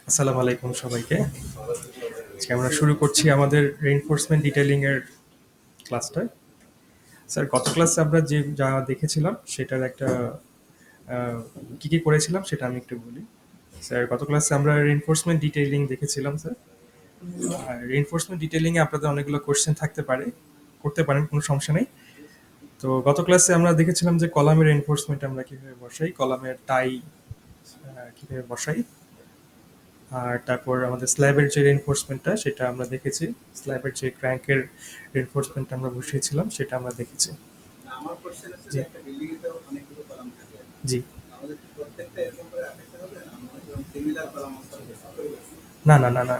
আসসালামু আলাইকুম সবাইকে। আজকে আমরা শুরু করছি আমাদের রেইনফোর্সমেন্ট ডিটেইলিং এর ক্লাসটা। স্যার গত ক্লাসে আমরা যা দেখেছিলাম সেটার একটা আহ, কি কি করেছিলাম সেটা আমি একটু বলি। স্যার গত ক্লাসে আমরা রেইনফোর্সমেন্ট ডিটেইলিং দেখেছিলাম স্যার। রেইনফোর্সমেন্ট ডিটেইলিং এ আপনাদের অনেকগুলো কোশ্চেন থাকতে পারে, করতে পারেন, কোনো সমস্যা নেই। তো গত ক্লাসে আমরা দেখেছিলাম যে কলামের রেইনফোর্সমেন্ট আমরা কিভাবে বসাই, কলামের টাই কিভাবে বসাই, আর তারপর আমাদের স্ল্যাবের যে রেনফোর্সমেন্টটা সেটা আমরা দেখেছি। স্ল্যাবের যে ক্র্যাঙ্কের রেনফোর্সমেন্ট আমরা বসিয়েছিলাম সেটা আমরা দেখেছি। জি জি। না না না না।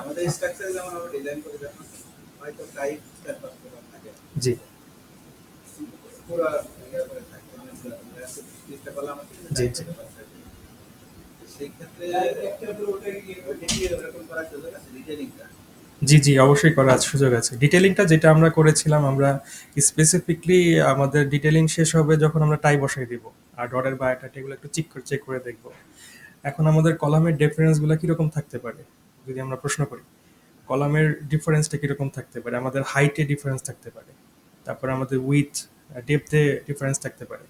জি জি জি জি জি, অবশ্যই করার সুযোগ আছে। ডিটেলিংটা যেটা আমরা করেছিলাম, আমরা স্পেসিফিকলি আমাদের ডিটেলিং শেষ হবে যখন আমরা টাই বসাই দিব, আর ডটের বা একটা এগুলো একটু চেক করে দেখব। এখন আমাদের কলামের ডিফারেন্সগুলো কিরকম থাকতে পারে যদি আমরা প্রশ্ন করি, কলামের ডিফারেন্সটা কিরকম থাকতে পারে, আমাদের হাইটে ডিফারেন্স থাকতে পারে, তারপর আমাদের উইথ ডেপথে ডিফারেন্স থাকতে পারে।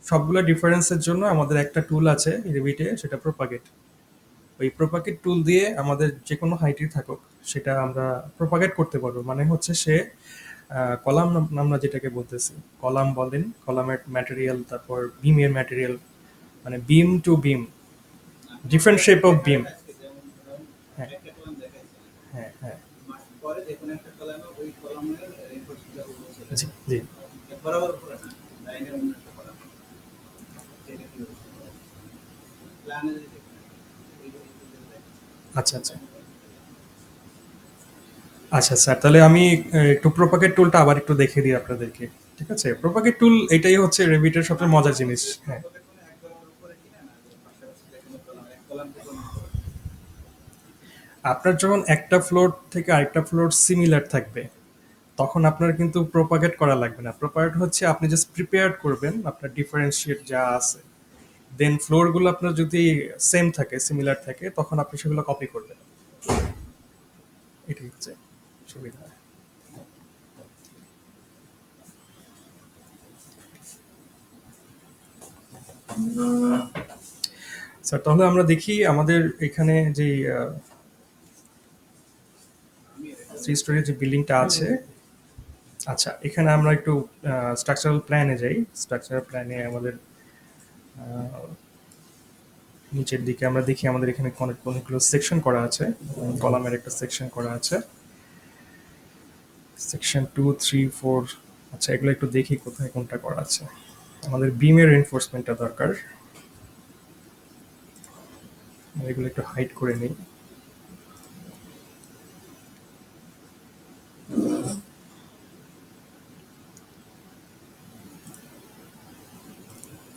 সবগুলো ডিফারেন্সের জন্য আমাদের একটা টুল আছে রিভিটে, সেটা প্রোপাগেট। ওই প্রোপাগেট টুল দিয়ে আমাদের যে কোনো হাইটই থাকুক সেটা আমরা প্রোপাগেট করতে পারবো। মানে হচ্ছে সে কলাম আমরা যেটাকে বলতেছি, কলাম বলেন, কলামের ম্যাটেরিয়াল, তারপর বিমের ম্যাটেরিয়াল, মানে beam to beam, different shape of beam. হ্যাঁ হ্যাঁ হ্যাঁ। জি জি। আচ্ছা আচ্ছা। আচ্ছা স্যার, তাহলে আমি একটু প্রোপাগেট টুলটা আবার একটু দেখিয়ে দিই আপনাদেরকে। ঠিক আছে, প্রোপাগেট টুল এটাই হচ্ছে রেভিটের সবচেয়ে মজার জিনিস। হ্যাঁ, আপনার যখন একটা ফ্লোর থেকে আরেকটা ফ্লোর সিমিলার থাকবে তখন আপনার কিন্তু প্রোপাগেট করা লাগবে না। প্রোপাগেট হচ্ছে আপনি জাস্ট প্রিপেয়ার করবেন আপনার ডিফারেন্সিয়েট যা আছে, দেন ফ্লোরগুলো আপনার যদি সেম থাকে, সিমিলার থাকে, তখন আপনি সেগুলো কপি করবেন। এটাই হচ্ছে সুবিধা। স্যার তাহলে আমরা দেখি আমাদের এখানে যে থ্রি স্টোরি যে বিল্ডিংটা আছে। আচ্ছা, এখানে আমরা একটু স্ট্রাকচারাল প্ল্যানে যাই। স্ট্রাকচারাল প্ল্যানে আমাদের নিচের দিকে আমরা দেখি আমাদের এখানে অনেকগুলো সেকশন করা আছে। কলামের একটা সেকশন করা আছে, সেকশন 2, 3, 4। আচ্ছা, এগুলো একটু দেখি কোথায় কোনটা করা আছে। আমাদের বিমের এনফোর্সমেন্টটা দরকার, এগুলো একটু হাইড করে নিই।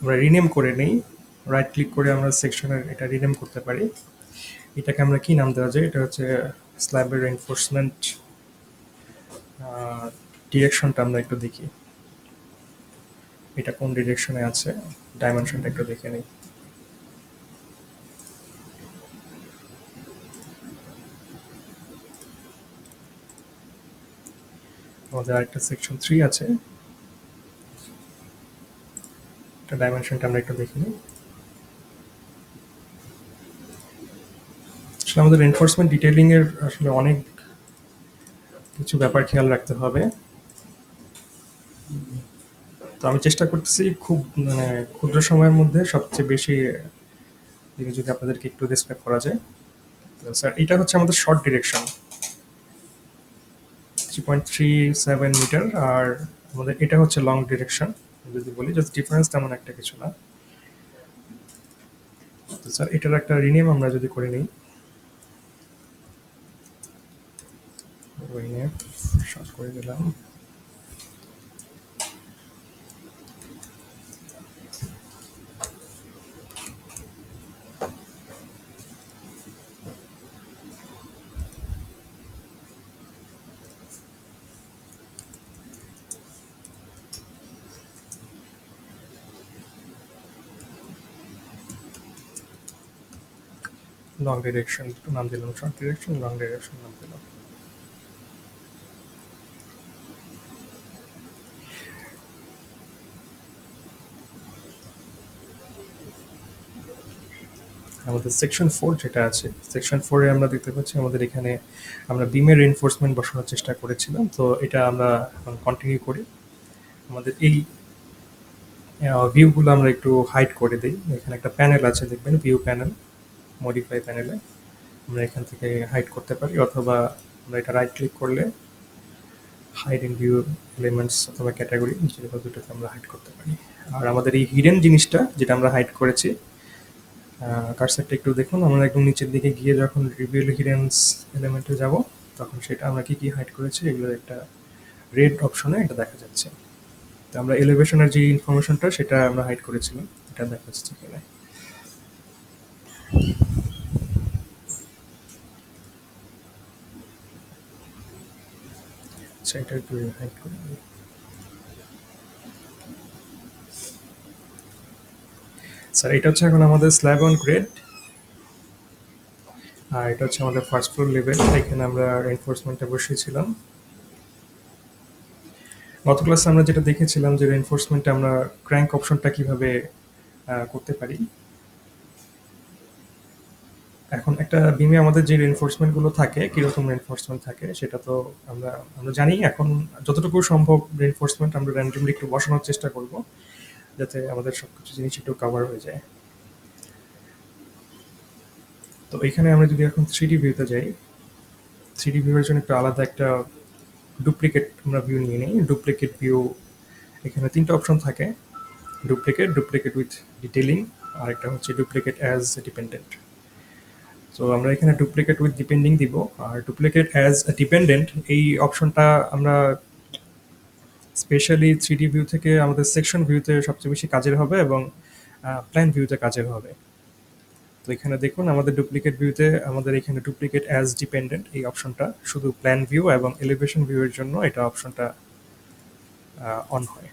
আমরা রিনেম করে নিই। রাইট ক্লিক করে আমরা সেকশনের এটা রিনেম করতে পারি। এটাকে আমরা কি নাম দেওয়া যায়, এটা হচ্ছে স্ল্যাবের এনফোর্সমেন্ট। ডিরেকশনটা আমরা একটু দেখি, এটা কোন ডিরেকশনে আছে, ডাইমেনশনটা একটু দেখে নিই। আমাদের আরেকটা সেকশন 3 আছে, এটা ডাইমেনশনটা আমরা একটু দেখে নিই। আসলে আমাদের এনফোর্সমেন্ট ডিটেইলিং এর আসলে অনেক কিছু ব্যাপার খেয়াল রাখতে হবে। তো আমি চেষ্টা করতেছি খুব মানে ক্ষুদ্র সময়ের মধ্যে সবচেয়ে বেশি জিনিস যদি আপনাদেরকে একটু ডিসক্রাইব করা যায়। তো স্যার এটা হচ্ছে আমাদের শর্ট ডিরেকশন, 3.37 মিটার। আর আমাদের এটা হচ্ছে লং ডিরেকশন। যদি বলি জাস্ট ডিফারেন্স তেমন একটা কিছু না। তো স্যার এটার একটা রিনেম আমরা যদি করে নিই, রিনেম শর্ট করে দিলাম। লং ডিরেকশন নাম দিলাম, শর্ট ডিরেকশন, লং ডিরেকশন নাম দিলাম। আমাদের সেকশন 4 যেটা আছে, সেকশন 4 এ আমরা দেখতে পাচ্ছি আমাদের এখানে আমরা বিমের রিইনফোর্সমেন্ট বসানোর চেষ্টা করেছিলাম। তো এটা আমরা এখন কন্টিনিউ করি। আমাদের এই ভিউগুলো আমরা একটু হাইড করে দেই। এখানে একটা প্যানেল আছে দেখবেন, ভিউ প্যানেল, মডিফাই প্যানেলে আমরা এখান থেকে হাইড করতে পারি, অথবা আমরা এটা রাইট ক্লিক করলে হাইড ইন ভিউ এলিমেন্টস অথবা ক্যাটাগরি, যেগুলো দুটোকে আমরা হাইড করতে পারি। আর আমাদের এই হিডেন জিনিসটা যেটা আমরা হাইড করেছি, কার্সারটা একটু দেখুন, আমরা একদম নিচের দিকে গিয়ে যখন রিভিল হিডেন্স এলিমেন্টে যাব, তখন সেটা আমরা কি কি হাইড করেছি এগুলোর একটা রেড অপশনে এটা দেখা যাচ্ছে। তো আমরা এলিভেশনের যে ইনফরমেশনটা সেটা আমরা হাইড করেছিলাম, এটা দেখা যাচ্ছে এখানে। আচ্ছা, এটা একটু হাইড করে দিই। স্যার, এটা হচ্ছে এখন আমাদের স্ল্যাব অন গ্রেড, আর এটা হচ্ছে আমাদের ফার্স্ট ফ্লোর লেভেল। এখানে আমরা এনফোর্সমেন্টটা বসিয়েছিলাম। গত ক্লাসে আমরা যেটা দেখেছিলাম যে রেনফোর্সমেন্টে আমরা ক্র্যাঙ্ক অপশনটা কিভাবে করতে পারি। এখন একটা বিমে আমাদের যে রেনফোর্সমেন্ট গুলো থাকে, কিরকম রেনফোর্সমেন্ট থাকে সেটা তো আমরা আমরা জানি। এখন যতটুকু সম্ভব রেনফোর্সমেন্ট আমরা র্যান্ডমলি একটু বসানোর চেষ্টা করব, যাতে আমাদের সবকিছু জিনিস একটু কভার হয়ে যায়। তো এখানে আমরা যদি এখন 3D ভিউতে যাই, 3D ভিউয়ের জন্য একটু আলাদা একটা ডুপ্লিকেট আমরা ভিউ নিয়ে নিই। ডুপ্লিকেট ভিউ, এখানে 3টা অপশন থাকে: ডুপ্লিকেট, ডুপ্লিকেট উইথ ডিটেইলিং, আর একটা হচ্ছে ডুপ্লিকেট অ্যাজ ডিপেন্ডেন্ট। তো আমরা এখানে ডুপ্লিকেট উইথ ডিপেন্ডিং দিব। আর ডুপ্লিকেট অ্যাজ ডিপেন্ডেন্ট এই অপশনটা আমরা স্পেশালি 3D ভিউ থেকে আমাদের সেকশন ভিউতে সবচেয়ে বেশি কাজের হবে, এবং প্ল্যান ভিউতে কাজের হবে। তো এখানে দেখুন আমাদের ডুপ্লিকেট ভিউতে আমাদের এখানে ডুপ্লিকেট অ্যাজ ডিপেন্ডেন্ট এই অপশনটা শুধু প্ল্যান ভিউ এবং এলিভেশন ভিউয়ের জন্য এটা অপশনটা অন হয়।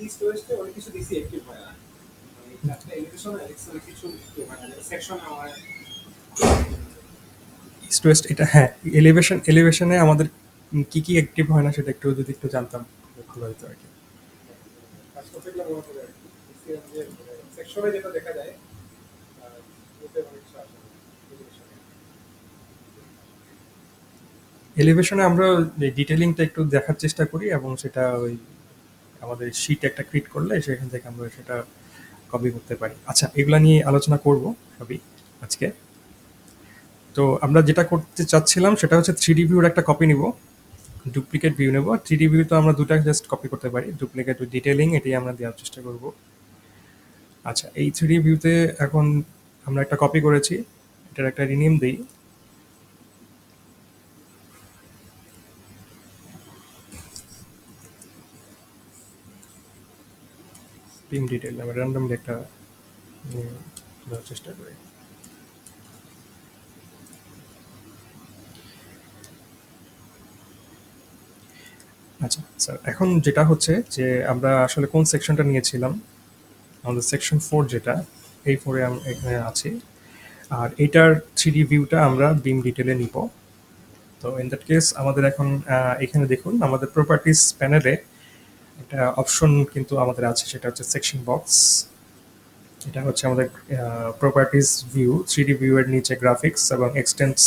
ইস্ট ওয়েস্টে অনেক কিছু দিছি অ্যাক্টিভ হয় না, মানে একটা এলিভেশন আর এক্সেল কিছু active হয় না, সেকশন আমার ইস্ট ওয়েস্ট, এটা হ্যাঁ, এলিভেশনে আমাদের কি কি অ্যাক্টিভ হয় না সেটা একটু যদি একটু জানতাম খুব ভালো হতো আর কি। কাজ করতে গেলে মনে পড়ে আর কি দেখছিলাম যে সেকশনে যেটা দেখা যায় ওতে অনেক কিছু আসে না এলিভেশনে। এলিভেশনে আমরা ডিটেলিংটা একটু দেখার চেষ্টা করি, এবং সেটা ওই আমাদের শীট একটা ক্রিয়েট করলে সেখান থেকে আমরা সেটা কপি করতে পারি। আচ্ছা, এগুলা নিয়ে আলোচনা করব সবই আজকে। তো আমরা যেটা করতে চাচ্ছিলাম সেটা হচ্ছে 3D ভিউর একটা কপি নিব, ডুপ্লিকেট ভিউ নেব। 3D ভিউ তো আমরা দুটা জাস্ট কপি করতে পারি, ডুপ্লিকেট উইথ ডিটেইলিং, এটাই আমরা দেওয়ার চেষ্টা করব। আচ্ছা, এই 3D ভিউতে এখন আমরা একটা কপি করেছি, এটার একটা রিনেম দিই। টিম ডিটেইল আমরা র্যান্ডমলি একটা দেওয়ার চেষ্টা করি। আচ্ছা স্যার, এখন যেটা হচ্ছে যে আমরা আসলে কোন সেকশনটা নিয়েছিলাম, আমাদের সেকশন 4 যেটা, এই 4 এ এখানে আছি। আর এটার 3D ভিউটা আমরা বিম ডিটেইলে নিব। তো ইন দ্যাট কেস আমাদের এখন এখানে দেখুন আমাদের প্রপার্টিস প্যানেলে একটা অপশন কিন্তু আমাদের আছে, সেটা হচ্ছে সেকশন বক্স। এটা হচ্ছে আমাদের প্রপার্টিস ভিউ, 3D ভিউ এর নিচে গ্রাফিক্স এবং এক্সটেন্স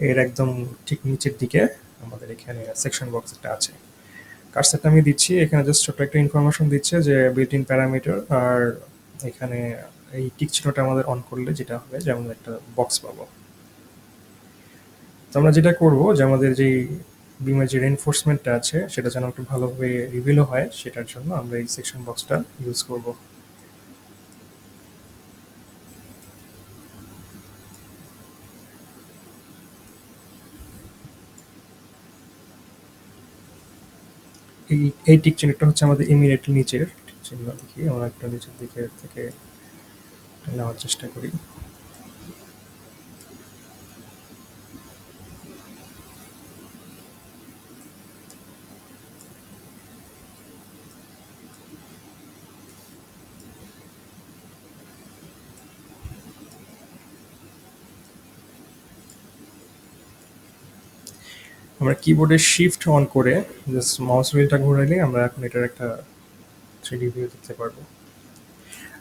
এর একদম ঠিক নিচের দিকে আমাদের এখানে সেকশন বক্স একটা আছে। কার্সারটা আমি দিচ্ছি এখানে, জাস্ট ছোট্ট একটা ইনফরমেশন দিচ্ছে যে বিল্ট ইন প্যারামিটার। আর এখানে এই টিক চিহ্নটা আমাদের অন করলে যেটা হবে যে আমরা একটা বক্স পাবো। তো আমরা যেটা করব যে আমাদের যেই বিমের যে রেনফোর্সমেন্টটা আছে সেটা যেন একটু ভালোভাবে রিভিলও হয়, সেটার জন্য আমরা এই সেকশন বক্সটা ইউজ করব। এই এই টিক চিহ্নটা হচ্ছে আমাদের ইমিডিয়েটলি নিচের টিক চিহ্ন। দেখি আমরা একটা নিচের দিকে থেকে নেওয়ার চেষ্টা করি। আমরা কিবোর্ডে শিফট অন করে জাস্ট মাউস হুইলটা ঘোরাইলে আমরা এখন এটার একটা 3D ভিউ দেখতে পারবো।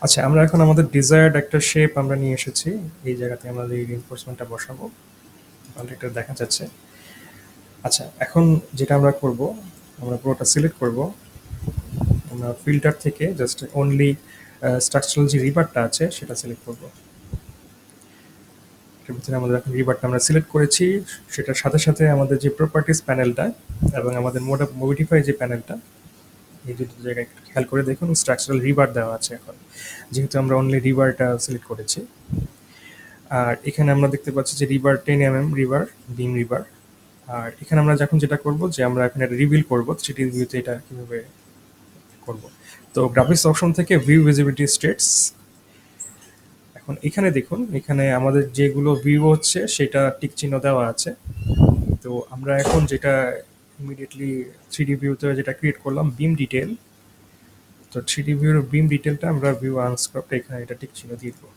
আচ্ছা, আমরা এখন আমাদের ডিজায়ার্ড একটা শেপ আমরা নিয়ে এসেছি। এই জায়গাতে আমরা এই রিইনফোর্সমেন্টটা বসাবো। তাহলে এটা দেখা যাচ্ছে। আচ্ছা, এখন যেটা আমরা করব, আমরা পুরোটা সিলেক্ট করব। আমরা ফিল্টার থেকে জাস্ট অনলি স্ট্রাকচারাল যে রিবারটা আছে সেটা সিলেক্ট করব। এটার ভিতরে আমাদের এখন রিবারটা আমরা সিলেক্ট করেছি। সেটার সাথে সাথে আমাদের যে প্রপার্টিস প্যানেলটা এবং আমাদের মডিফাই যে প্যানেলটা, এই দুটো জায়গায় একটু খেয়াল করে দেখুন স্ট্রাকচারাল রিবার দেওয়া আছে এখন, যেহেতু আমরা অনলি রিবারটা সিলেক্ট করেছি। আর এখানে আমরা দেখতে পাচ্ছি যে রিবার 10 mm রিবার, বিম রিবার। আর এখানে আমরা যখন যেটা করব যে আমরা এখানে রিভিল করব 3D ভিউতে এটা কিভাবে করব। তো গ্রাফিক্স অপশন থেকে ভিউ ভিজিবিলিটি স্টেটস, এখন এখানে দেখুন এখানে আমাদের যেগুলো ভিউ হচ্ছে সেটা টিক চিহ্ন দেওয়া আছে। তো আমরা এখন যেটা ইমিডিয়েটলি 3D ভিউতে যেটা ক্রিয়েট করলাম বিম ডিটেল, তো 3D ভিউর বিম ডিটেলটা আমরা ভিউ আনস্ক্রাপ্ট এখানে এটা টিক চিহ্ন দিয়ে দেবো।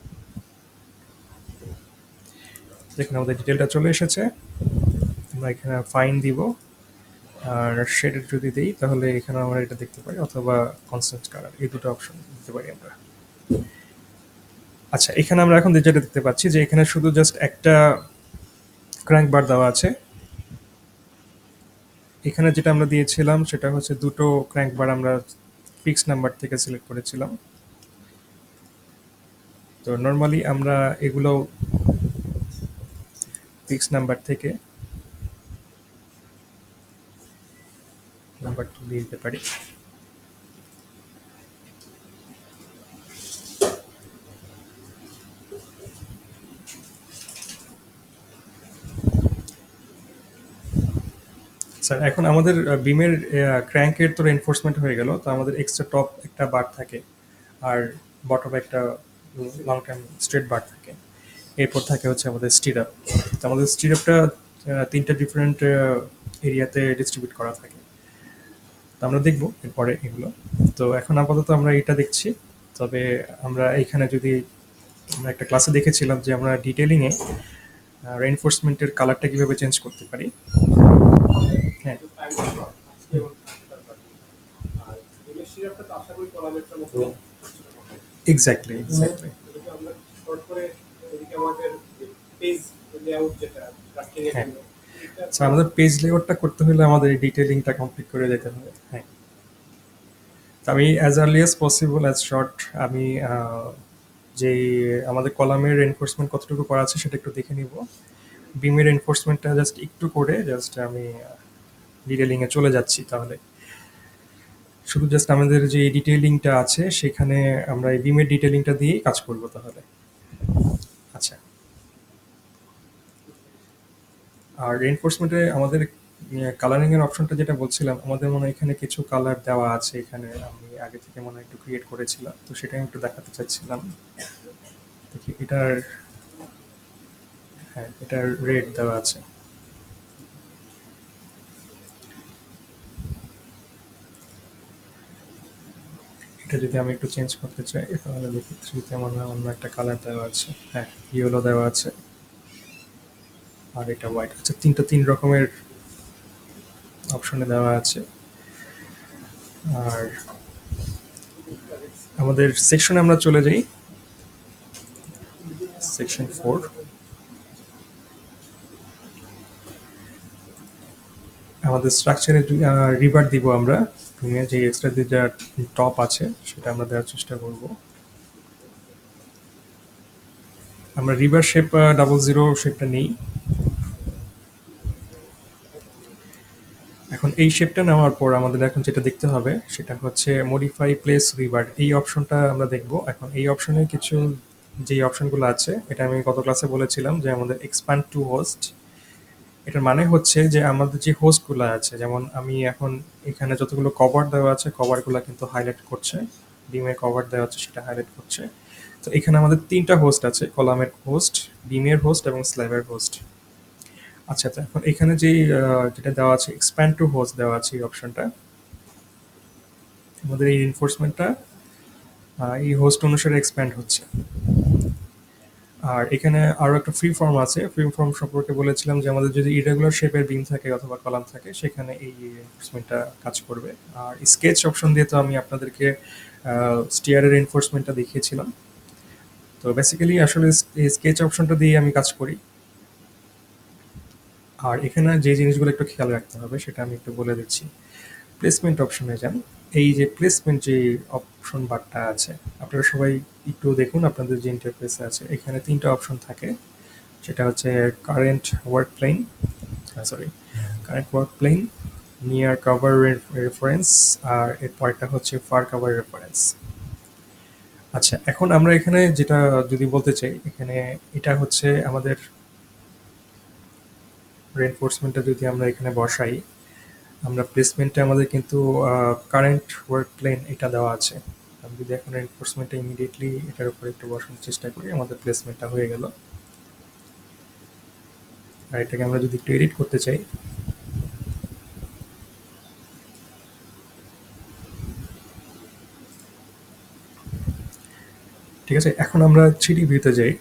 দেখুন আমাদের ডিটেলটা চলে এসেছে। আমরা এখানে ফাইন দিব, আর শেডের যদি দিই তাহলে এখানে আমরা এটা দেখতে পারি, অথবা কনসেন্ট কালার, এই দুটো অপশন দিতে পারি আমরা। আচ্ছা, এখানে আমরা এখন যেটা দেখতে পাচ্ছি যে এখানে শুধু জাস্ট একটা ক্র্যাঙ্ক বার দেওয়া আছে। এখানে যেটা আমরা দিয়েছিলাম সেটা হচ্ছে দুটো ক্র্যাঙ্ক বার আমরা ফিক্স নাম্বার থেকে সিলেক্ট করেছিলাম। তো নর্মালি আমরা এগুলো ফিক্স নাম্বার থেকে নাম্বার দিয়ে দিতে পারি। স্যার, এখন আমাদের বিমের ক্র্যাঙ্কের তো এনফোর্সমেন্ট হয়ে গেল, তো আমাদের এক্সট্রা টপ একটা বার থাকে আর বটম একটা লং টাইম স্ট্রেট বার থাকে। এরপর থাকে হচ্ছে আমাদের স্টিরাপ। তো আমাদের স্টিরাপটা তিনটা ডিফারেন্ট এরিয়াতে ডিস্ট্রিবিউট করা থাকে। তো আমরা দেখবো এরপরে এগুলো। তো এখন আপাতত আমরা এটা দেখছি। তবে আমরা এইখানে যদি আমরা একটা ক্লাসে দেখেছিলাম যে আমরা ডিটেলিংয়ে রেইনফোর্সমেন্টের কালারটা কিভাবে চেঞ্জ করতে পারি। হ্যাঁ, কিন্তু টাইম শর্ট আজকে ওর থাকতে পারি। আর ডিমের সিরাপটা তো আশা করি কলামের মতো এক্স্যাক্টলি এক্স্যাক্টলি। যদি আমরা শর্ট করে এদিকে আমাদের পেজ লেআউট যেটা রাস্টিং এর হ্যাঁ, জন্য এটা আচ্ছা, আমাদের পেজ লেআউটটা করতে হলে আমাদের এই ডিটেলিংটা কমপ্লিট করে যেতে হবে। হ্যাঁ, তো আমি as early as possible as short আমি যেই আমাদের কলামের এনফোর্সমেন্ট কতটুকু করা আছে সেটা একটু দেখে নিব। বিমের এনফোর্সমেন্টটা জাস্ট একটু করে জাস্ট আমি ডিটেলিংয়ে চলে যাচ্ছি। তাহলে শুধু জাস্ট আমাদের যে ডিটেইলিংটা আছে সেখানে আমরা এই বিমের ডিটেইলিংটা দিয়েই কাজ করব তাহলে। আচ্ছা, আর রেইনফোর্সমেন্টে আমাদের কালারিং এর অপশনটা যেটা বলছিলাম, আমাদের মনে হয় এখানে কিছু কালার দেওয়া আছে। এখানে আমি আগে থেকে মনে হয় একটু ক্রিয়েট করেছিলাম, তো সেটা আমি একটু দেখাতে চাচ্ছিলাম। দেখি এটার, হ্যাঁ এটার রেড দেওয়া আছে। এটা যদি আমি একটু চেঞ্জ করতে চাই তাহলে দেখি থ্রিতে মনে হয় অন্য একটা কালার দেওয়া আছে। হ্যাঁ, ইয়েলো দেওয়া আছে, আর এটা হোয়াইট। আচ্ছা, তিন রকমের অপশনে দেওয়া আছে। আর আমাদের সেকশনে আমরা চলে যাই, সেকশন 4। আমাদের স্ট্রাকচারে রিভার দিব আমরা। যে এক্সট্রা যে টপ আছে সেটা আমরা দেওয়ার চেষ্টা করব। আমরা রিভার শেপ 00 শেপটা নেই। এখন এই শেপটা নেওয়ার পর আমাদের এখন যেটা দেখতে হবে সেটা হচ্ছে মডিফাই প্লেস রিভার, এই অপশনটা আমরা দেখব। এখন এই অপশনে কিছু যে অপশনগুলো আছে, এটা আমি গত ক্লাসে বলেছিলাম যে আমাদের এক্সপ্যান্ড টু হোস্ট। এটার মানে হচ্ছে যে আমাদের যে হোস্টগুলো আছে, যেমন আমি এখন এখানে যতগুলো কভার দেওয়া আছে কভারগুলো কিন্তু হাইলাইট করছে, বিমের কভার দেওয়া আছে সেটা হাইলাইট করছে। তো এখানে আমাদের তিনটা হোস্ট আছে, কলামের হোস্ট, বিমের হোস্ট এবং স্ল্যাবের হোস্ট। আচ্ছা, তো এখন এখানে যে যেটা দেওয়া আছে এক্সপ্যান্ড টু হোস্ট দেওয়া আছে এই অপশনটা, আমাদের এই এনফোর্সমেন্টটা এই হোস্ট অনুসারে এক্সপ্যান্ড হচ্ছে। আর এখানে আরো একটা ফ্রি ফর্ম আছে। ফ্রি ফর্ম সম্পর্কে বলেছিলাম যে আমাদের যদি ইরেগুলার শেপের বিম থাকে অথবা কলাম থাকে সেখানে এই রিইনফোর্সমেন্টটা কাজ করবে। আর স্কেচ অপশন দিয়ে তো আমি আপনাদেরকে স্টিয়ারের রিইনফোর্সমেন্টটা দেখিয়েছিলাম। তো বেসিক্যালি আসলে এই স্কেচ অপশনটা দিয়ে আমি কাজ করি। আর এখানে যে জিনিসগুলো একটু খেয়াল রাখতে হবে সেটা আমি একটু বলে দিচ্ছি। প্লেসমেন্ট অপশনে যান। এই যে প্লেসমেন্ট যে অপশন বারটা আছে, আপনারা সবাই একটু দেখুন আপনাদের যে ইন্টারফেসে আছে, এখানে ৩ টা অপশন থাকে। সেটা হচ্ছে current work plane, sorry, current work plane, near cover reference, আর এর পরেরটা হচ্ছে ফার কভার রেফারেন্স। আচ্ছা, এখন আমরা এখানে যেটা যদি বলতে চাই, এখানে এটা হচ্ছে আমাদের রেনফোর্সমেন্টটা যদি আমরা এখানে বসাই, আমরা প্লেসমেন্টে আমাদের কিন্তু কারেন্ট ওয়ার্ক প্লেন এটা দেওয়া আছে। আমি যদি এখন রেনফোর্সমেন্টটা ইমিডিয়েটলি এটার উপরে একটু বসানোর চেষ্টা করি, আমাদের প্লেসমেন্টটা হয়ে গেল। আর এটাকে আমরা যদি একটু এডিট করতে চাই, ঠিক আছে। এখন আমরা থ্রিডি ভিউতে যাই।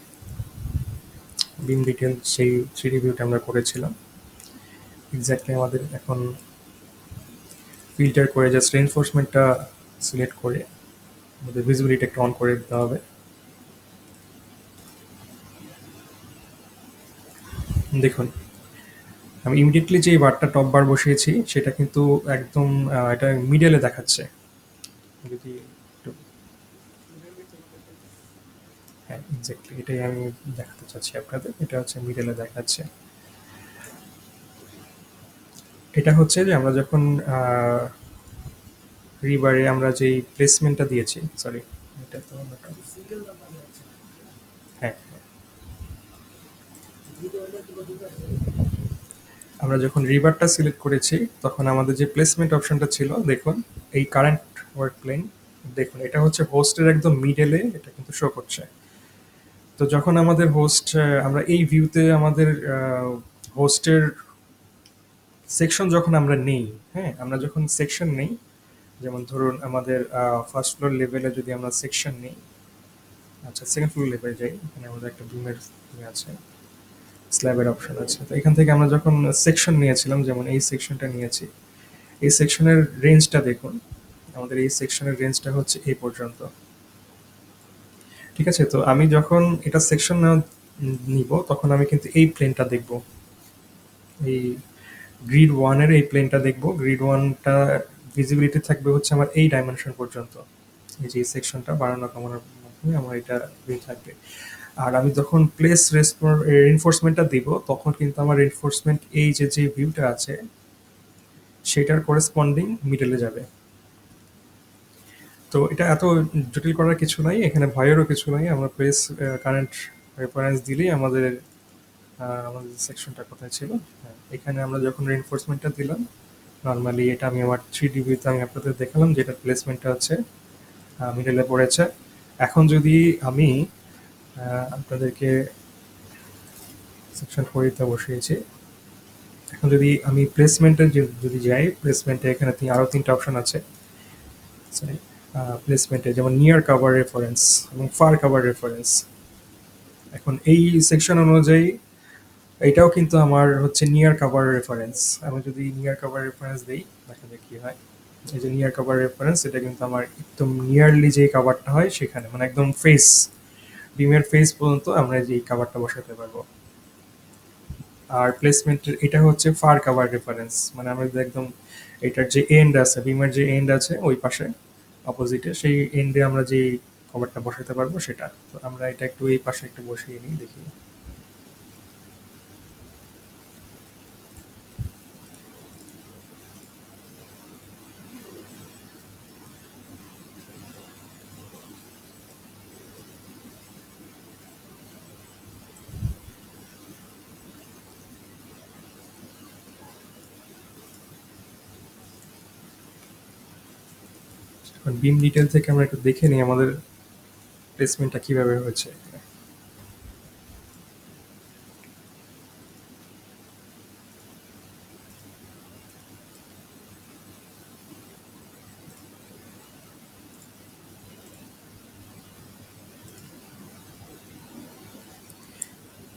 বিম ডিটেল সেই থ্রিডি ভিউটা আমরা করেছিলাম। এক্স্যাক্টলি আমাদের এখন ফিল্টার করে জাস্ট রেনফোর্সমেন্টটা সিলেক্ট করে আমাদের ভিজিবিলিটি একটু অন করে দিতে হবে। দেখুন, আমি ইমিডিয়েটলি যে বারটা টপ বার বসিয়েছি সেটা কিন্তু একদম এটা মিডলে দেখাচ্ছে। যদি একটু, হ্যাঁ এক্স্যাক্টলি এটাই আমি দেখাতে চাচ্ছি আপনাদের। এটা হচ্ছে মিডলে দেখাচ্ছে। এটা হচ্ছে যে আমরা যখন রিবারে আমরা যেই প্লেসমেন্টটা দিয়েছি, সরি, এটা তো হ্যাঁ, আমরা যখন রিবারটা সিলেক্ট করেছি তখন আমাদের যে প্লেসমেন্ট অপশনটা ছিল, দেখুন এই কারেন্ট ওয়ার্ক প্লেন, দেখুন এটা হচ্ছে হোস্টের একদম মিডলে এটা কিন্তু শো করছে। তো যখন আমাদের হোস্ট, আমরা এই ভিউতে আমাদের হোস্টের সেকশন যখন আমরা নেই, হ্যাঁ আমরা যখন সেকশন নেই, যেমন ধরুন আমাদের ফার্স্ট ফ্লোর লেভেলে যদি আমরা সেকশন নিই, আচ্ছা সেকেন্ড ফ্লোর লেভেলে যাই, এখানে আমাদের একটা বিমের আছে, স্ল্যাবের অপশন আছে। তো এখান থেকে আমরা যখন সেকশন নিয়েছিলাম, যেমন এই সেকশনটা নিয়েছি, এই সেকশনের রেঞ্জটা দেখুন, আমাদের এই সেকশনের রেঞ্জটা হচ্ছে এই পর্যন্ত। ঠিক আছে, তো আমি যখন এটা সেকশন নিব তখন আমি কিন্তু এই প্লেনটা দেখব, এই গ্রিড ওয়ানের এই প্লেনটা দেখব। গ্রিড ওয়ানটা ভিজিবিলিটি থাকবে হচ্ছে আমার এই ডাইমেনশন পর্যন্ত। এই যে সেকশনটা বাড়ানো কমানোর মাধ্যমে আমার এটা ভিউ থাকবে। আর আমি যখন প্লেস রিনফোর্সমেন্টটা দিব তখন কিন্তু আমার রিনফোর্সমেন্ট এই যে যে ভিউটা আছে সেটার করেসপন্ডিং মিডলে যাবে। তো এটা এত জটিল করার কিছু নাই, এখানে ভয়েরও কিছু নাই। আমরা প্লেস কারেন্ট রেফারেন্স দিলেই আমাদের আমাদের সেকশনটা কোথায় ছিল, হ্যাঁ, এখানে আমরা যখন রিনফোর্সমেন্টটা দিলাম, নর্মালি এটা আমি আমার 3D ভিউতে আমি আপনাদের দেখালাম যে এটার প্লেসমেন্টটা হচ্ছে মিডলে পড়েছে। এখন যদি আমি আপনাদেরকে সেকশন 4 তে বসিয়েছি, এখন যদি আমি প্লেসমেন্টে যদি যাই, প্লেসমেন্টে এখানে আরও ৩ টা অপশন আছে। সরি, প্লেসমেন্টে যেমন নিয়ার কভার রেফারেন্স এবং ফার কভার রেফারেন্স। এখন এই সেকশন অনুযায়ী এটাও কিন্তু আমার হচ্ছে নিয়ার কভার রেফারেন্স। আমি যদি নিয়ার কভার রেফারেন্স দিই, দেখা যাক কি হয়। এই যে নিয়ার কভার রেফারেন্স, এটা কিন্তু আমার একদম নিয়ারলি যে কভারটা হয় সেখানে, মানে একদম ফেস, বিমের ফেস পর্যন্ত আমরা যে কভারটা বসাতে পারবো। আর প্লেসমেন্টের এটা হচ্ছে ফার কভার রেফারেন্স, মানে আমরা যদি একদম এটার যে এন্ড আছে, বিমের যে এন্ড আছে ওই পাশে অপোজিটে, সেই এন্ডে আমরা যে কভারটা বসাতে পারবো সেটা। তো আমরা এটা একটু এই পাশে একটু বসিয়ে নিই, দেখি। এখন বিম ডিটেল থেকে আমরা একটু দেখে নিই আমাদের প্লেসমেন্টটা কিভাবে হয়েছে।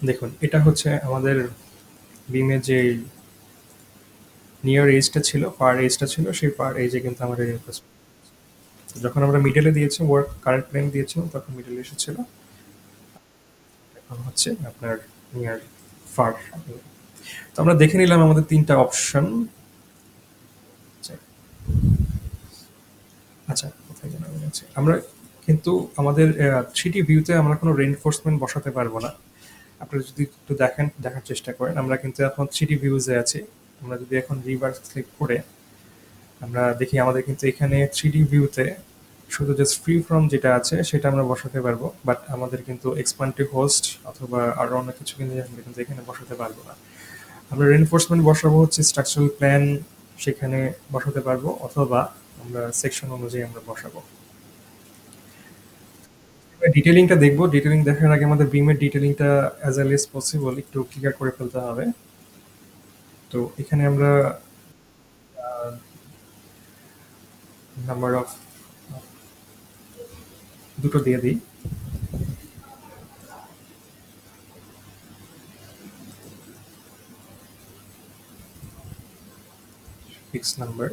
দেখুন এটা হচ্ছে আমাদের বিমের যে নিয়ার এজটা ছিল, পার এজটা ছিল, সেই পার এজে কিন্তু আমাদের রিইনফোর্সমেন্ট। যখন আমরা মিডলে দিয়েছি, ওয়ার্ক কারেন্ট প্লেন দিয়েছিলাম, তখন মিডলে এসেছিল। এখন হচ্ছে আপনার নিয়ার ফার। তো আমরা দেখে নিলাম আমাদের তিনটা অপশন। আচ্ছা, কোথায় যেন আমি আছি? আমরা কিন্তু আমাদের 3D ভিউতে আমরা কোনো রেইনফোর্সমেন্ট বসাতে পারবো না। আপনারা যদি একটু দেখার চেষ্টা করেন, আমরা কিন্তু এখন 3D ভিউজে আছি। আমরা যদি এখন রিভার্স ক্লিক করে আমরা দেখি, আমাদের কিন্তু এখানে 3D ভিউতে শুধু জাস্ট ফ্রি ফর্ম যেটা আছে সেটা আমরা বসাতে পারবো। বাট আমাদের কিন্তু এক্সপান্ড টু হোস্ট অথবা আরো অনেক কিছু কিন্তু আমরা কিন্তু এখানে বসাতে পারবো না। আমরা রেইনফোর্সমেন্ট বসাবো হচ্ছে স্ট্রাকচারাল প্ল্যান, সেখানে বসাতে পারবো, অথবা আমরা সেকশন অনুযায়ী আমরা বসাবো। ডিটেলিংটা দেখবো। ডিটেলিং দেখার আগে আমাদের বিমের ডিটেলিংটা অ্যাজ এল এস পসিবল একটু ক্লিয়ার করে ফেলতে হবে। তো এখানে আমরা নাম্বার অফ দুটো দিয়ে দিই। ফিক্স নাম্বার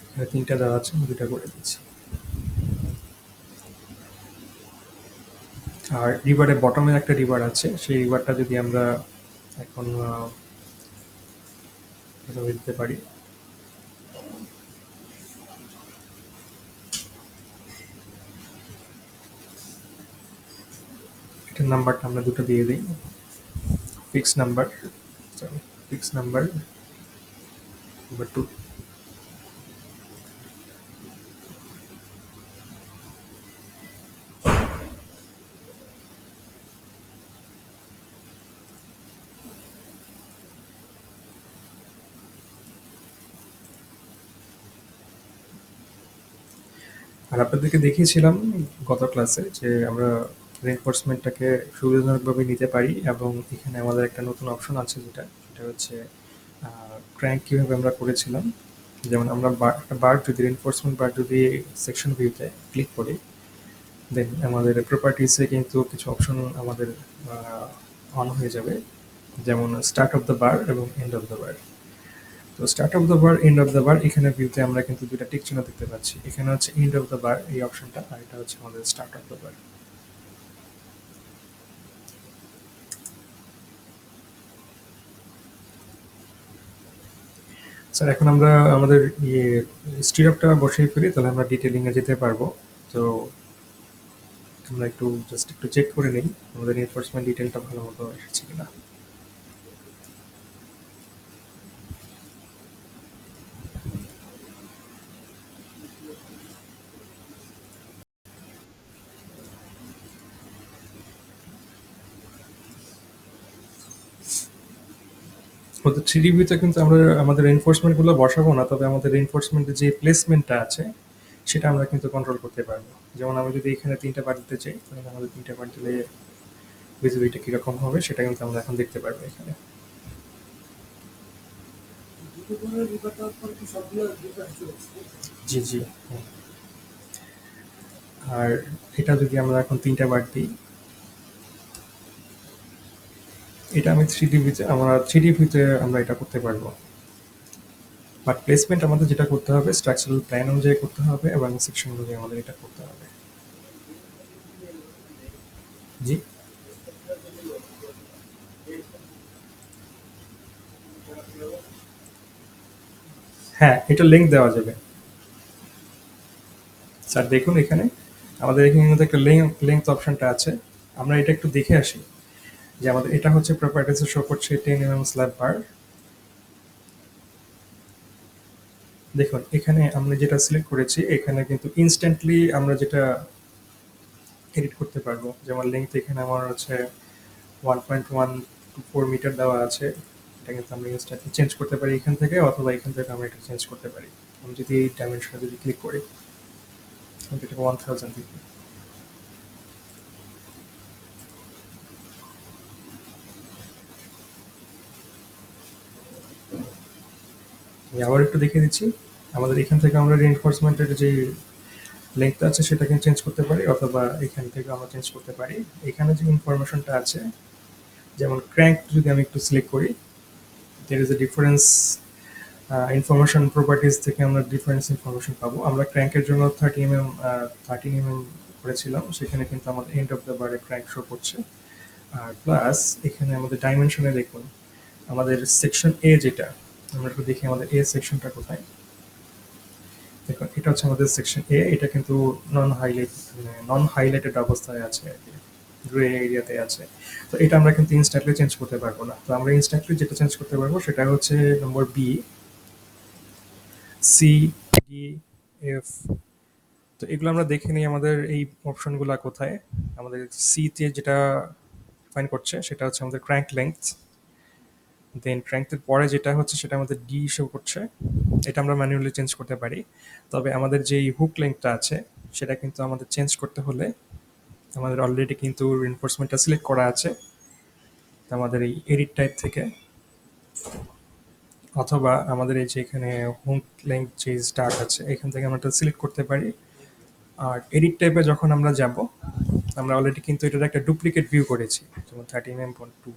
এখানে তিনটা দেওয়া আছে, আমি দুটা করে দিচ্ছি। আর রিভারের বটমে একটা রিভার আছে, সেই রিভারটা যদি আমরা এখন এভাবে দিতে পারি। এটার নাম্বারটা আমরা দুটো দিয়ে দিই। Fix number, sorry, fix number number two. আর আপনাদেরকে দেখিয়েছিলাম গত ক্লাসে যে আমরা রেনফোর্সমেন্টটাকে সুবিধাজনকভাবে নিতে পারি, এবং এখানে আমাদের একটা নতুন অপশন আছে যেটা সেটা হচ্ছে ক্র্যাঙ্ক কীভাবে আমরা করেছিলাম। যেমন আমরা একটা বার যদি রেনফোর্সমেন্ট বার যদি সেকশন ভিউতে ক্লিক করি, দেন আমাদের প্রপার্টিসে কিন্তু কিছু অপশন আমাদের অন হয়ে যাবে, যেমন স্টার্ট অফ দ্য বার এবং এন্ড অফ দ্য বার। তো start of the bar, end of the bar, এখানে ভিউতে আমরা কিন্তু দুইটা টিক চিহ্ন দেখতে পাচ্ছি। এখানে হচ্ছে এন্ড অফ দ্য বার এই অপশনটা, আর এটা হচ্ছে আমাদের start of the bar. Sir এখন আমরা আমাদের স্টিরপটা বসিয়ে ফেলি, তাহলে আমরা ডিটেলিং এ যেতে পারবো। তো আমরা একটু জাস্ট একটু চেক করে নিই আমাদের এনফোর্সমেন্ট ডিটেলটা ভালো মতো এসেছে কিনা। ওদের 3D ভিউতে কিন্তু আমরা আমাদের রেইনফোর্সমেন্ট গুলো বসাবো না, তবে আমাদের রেইনফোর্সমেন্টের যে প্লেসমেন্টটা আছে সেটা আমরা কিন্তু কন্ট্রোল করতে পারবো। যেমন আমি যদি এখানে 3টা বার দিতে চাই, তাহলে আমাদের 3টা বার দিলে ভিজিবিলিটি কিরকম হবে সেটা কিন্তু আমরা এখন দেখতে পারবো এখানে। দুটো করে রিভার দেওয়ার পরে কি সবগুলো রিভার চলে আসছে? জি, জি। হুম। আর এটা যদি আমরা এখন 3টা বার দিই, এটা আমি 3D ভিউতে, আমরা 3D ভিউতে আমরা এটা করতে পারবো। বাট প্লেসমেন্ট আমাদের যেটা করতে হবে স্ট্রাকচারাল প্ল্যান অনুযায়ী করতে হবে, এবং সেকশন অনুযায়ী আমাদের এটা করতে হবে। জি। হ্যাঁ, এটা লিংক দেওয়া যাবে। স্যার দেখুন এখানে আমাদের এখানে মধ্যে একটা লেংথ অপশনটা আছে। আমরা এটা একটু দেখে আসি যে আমাদের এটা হচ্ছে প্রপার্টিসে শো করছে 10 mm স্ল্যাব বার। দেখুন এখানে আমরা যেটা সিলেক্ট করেছি, এখানে কিন্তু ইনস্ট্যান্টলি আমরা যেটা এডিট করতে পারবো। যেমন লেংথ এখানে আমার হচ্ছে 1.124 মিটার দেওয়া আছে। এটা কিন্তু আমরা ইনস্ট্যান্টলি চেঞ্জ করতে পারি এখান থেকে, অথবা এখান থেকে আমরা এটা চেঞ্জ করতে পারি। আমি যদি এই ডাইমেনশনে যদি ক্লিক করি, আমি এটা 1000 দিই। আমি আবার একটু দেখিয়ে দিচ্ছি। আমাদের এখান থেকে আমরা রিইনফোর্সমেন্টের যে লেংথ আছে সেটাকে চেঞ্জ করতে পারি, অথবা এখান থেকে আমরা চেঞ্জ করতে পারি। এখানে যে ইনফরমেশনটা আছে, যেমন ক্র্যাঙ্ক যদি আমি একটু সিলেক্ট করি, there is a difference information properties থেকে আমরা ডিফারেন্স ইনফরমেশন পাবো। আমরা ক্র্যাঙ্কের জন্য 13 mm করেছিলাম, সেখানে কিন্তু আমাদের এন্ড অফ দ্য বারে ক্র্যাঙ্ক শো করছে। আর প্লাস এখানে আমাদের ডাইমেনশনে দেখুন, আমাদের সেকশন এ যেটা, আমরা একটু দেখি আমাদের এ সেকশনটা কোথায়। দেখুন এটা হচ্ছে আমাদের সেকশন এ, এটা কিন্তু নন হাইলাইটেড অবস্থায় আছে আর কি, গ্রে এরিয়াতে আছে। তো এটা আমরা কিন্তু ইনস্ট্যান্টলি চেঞ্জ করতে পারবো না। তো আমরা ইনস্ট্যান্টলি যেটা চেঞ্জ করতে পারবো সেটা হচ্ছে number B, C, D, F. তো এগুলো আমরা দেখে নিই আমাদের এই অপশনগুলো কোথায়। আমাদের সি তে যেটা ফাইন করছে সেটা হচ্ছে আমাদের ক্র্যাঙ্ক লেংথ, দেন ক্র্যাঙ্কের পরে যেটা হচ্ছে সেটা আমাদের ডি শো করছে, এটা আমরা ম্যানুয়ালি চেঞ্জ করতে পারি। তবে আমাদের যেই হুক লেংথটা আছে সেটা কিন্তু আমাদের চেঞ্জ করতে হলে আমাদের অলরেডি কিন্তু রিনফোর্সমেন্টটা সিলেক্ট করা আছে আমাদের এই এডিট টাইপ থেকে, অথবা আমাদের এই যে এখানে হুক লেংথ যে স্টার্ট আছে এখান থেকে আমরা এটা সিলেক্ট করতে পারি। আর এডিট টাইপে যখন আমরা যাব, আমরা অলরেডি কিন্তু এটার একটা ডুপ্লিকেট ভিউ করেছি, যেমন 13mm.2।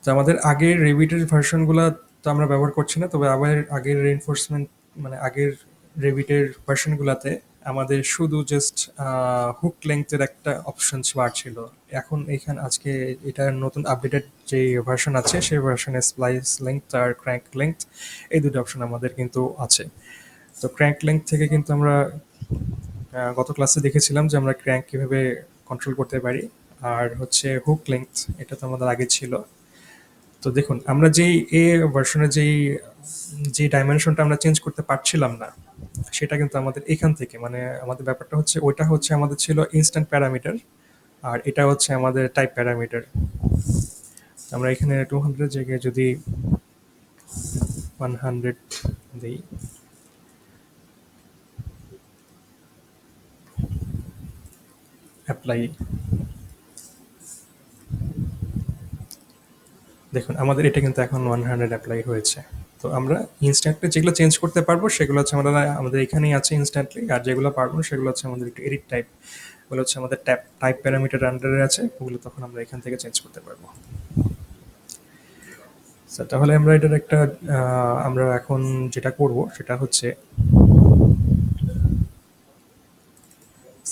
তো আমাদের আগের রেভিটের ভার্সনগুলো তো আমরা ব্যবহার করছি না, তবে আবার আগের রেইনফোর্সমেন্ট মানে আগের রেভিটের ভার্সনগুলোতে আমাদের শুধু জাস্ট হুক লেংথের একটা অপশন বার ছিল। এখন এখানে আজকে এটার নতুন আপডেটেড যে ভার্সন আছে সেই ভার্সনে স্প্লাইস লেংথ আর ক্র্যাঙ্ক লেংথ এই দুটো অপশন আমাদের কিন্তু আছে। তো ক্র্যাঙ্ক লেংথ থেকে কিন্তু আমরা গত ক্লাসে দেখেছিলাম যে আমরা ক্র্যাঙ্ক কিভাবে কন্ট্রোল করতে পারি। আর হচ্ছে হুক লেংথ, এটা তো আমাদের আগে ছিল। তো দেখুন আমরা যেই এ ভার্সনের যে ডাইমেনশনটা আমরা চেঞ্জ করতে পারছিলাম না, সেটা কিন্তু আমাদের এখান থেকে মানে আমাদের ব্যাপারটা হচ্ছে ওইটা হচ্ছে আমাদের ছিল ইনস্ট্যান্ট প্যারামিটার, আর এটা হচ্ছে আমাদের টাইপ প্যারামিটার। আমরা এখানে 200 জায়গায় যদি 100 দিই, অ্যাপ্লাই, দেখুন আমাদের এটা কিন্তু এখন 100 অ্যাপ্লাই হয়েছে। তো আমরা ইনস্ট্যান্টলি যেগুলো চেঞ্জ করতে পারবো সেগুলো হচ্ছে আমাদের এখানেই আছে ইনস্ট্যান্টলি, আর যেগুলো পারবো না সেগুলো হচ্ছে আমাদের একটু এডিট টাইপ, ওগুলো হচ্ছে আমাদের টাইপ প্যারামিটার আন্ডারে আছে, ওগুলো তখন আমরা এখান থেকে চেঞ্জ করতে পারবো। So, তাহলে আমরা এটার একটা আমরা এখন যেটা করব সেটা হচ্ছে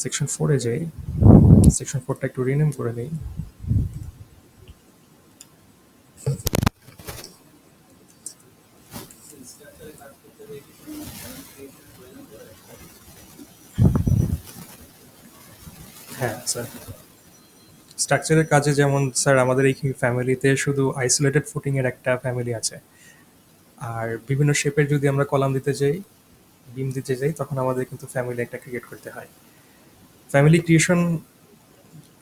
সেকশন 4-এ যাই, সেকশন 4টা একটু রিনেম করে দিই। হ্যাঁ স্যার, স্ট্রাকচারের কাজে যেমন স্যার আমাদের এই ফ্যামিলিতে শুধু আইসোলেটেড ফুটিং এর একটা ফ্যামিলি আছে, আর বিভিন্ন শেপের যদি আমরা কলাম দিতে যাই, বিম দিতে যাই, তখন আমাদের কিন্তু ফ্যামিলি একটা ক্রিয়েট করতে হয়। ফ্যামিলি ক্রিয়েশন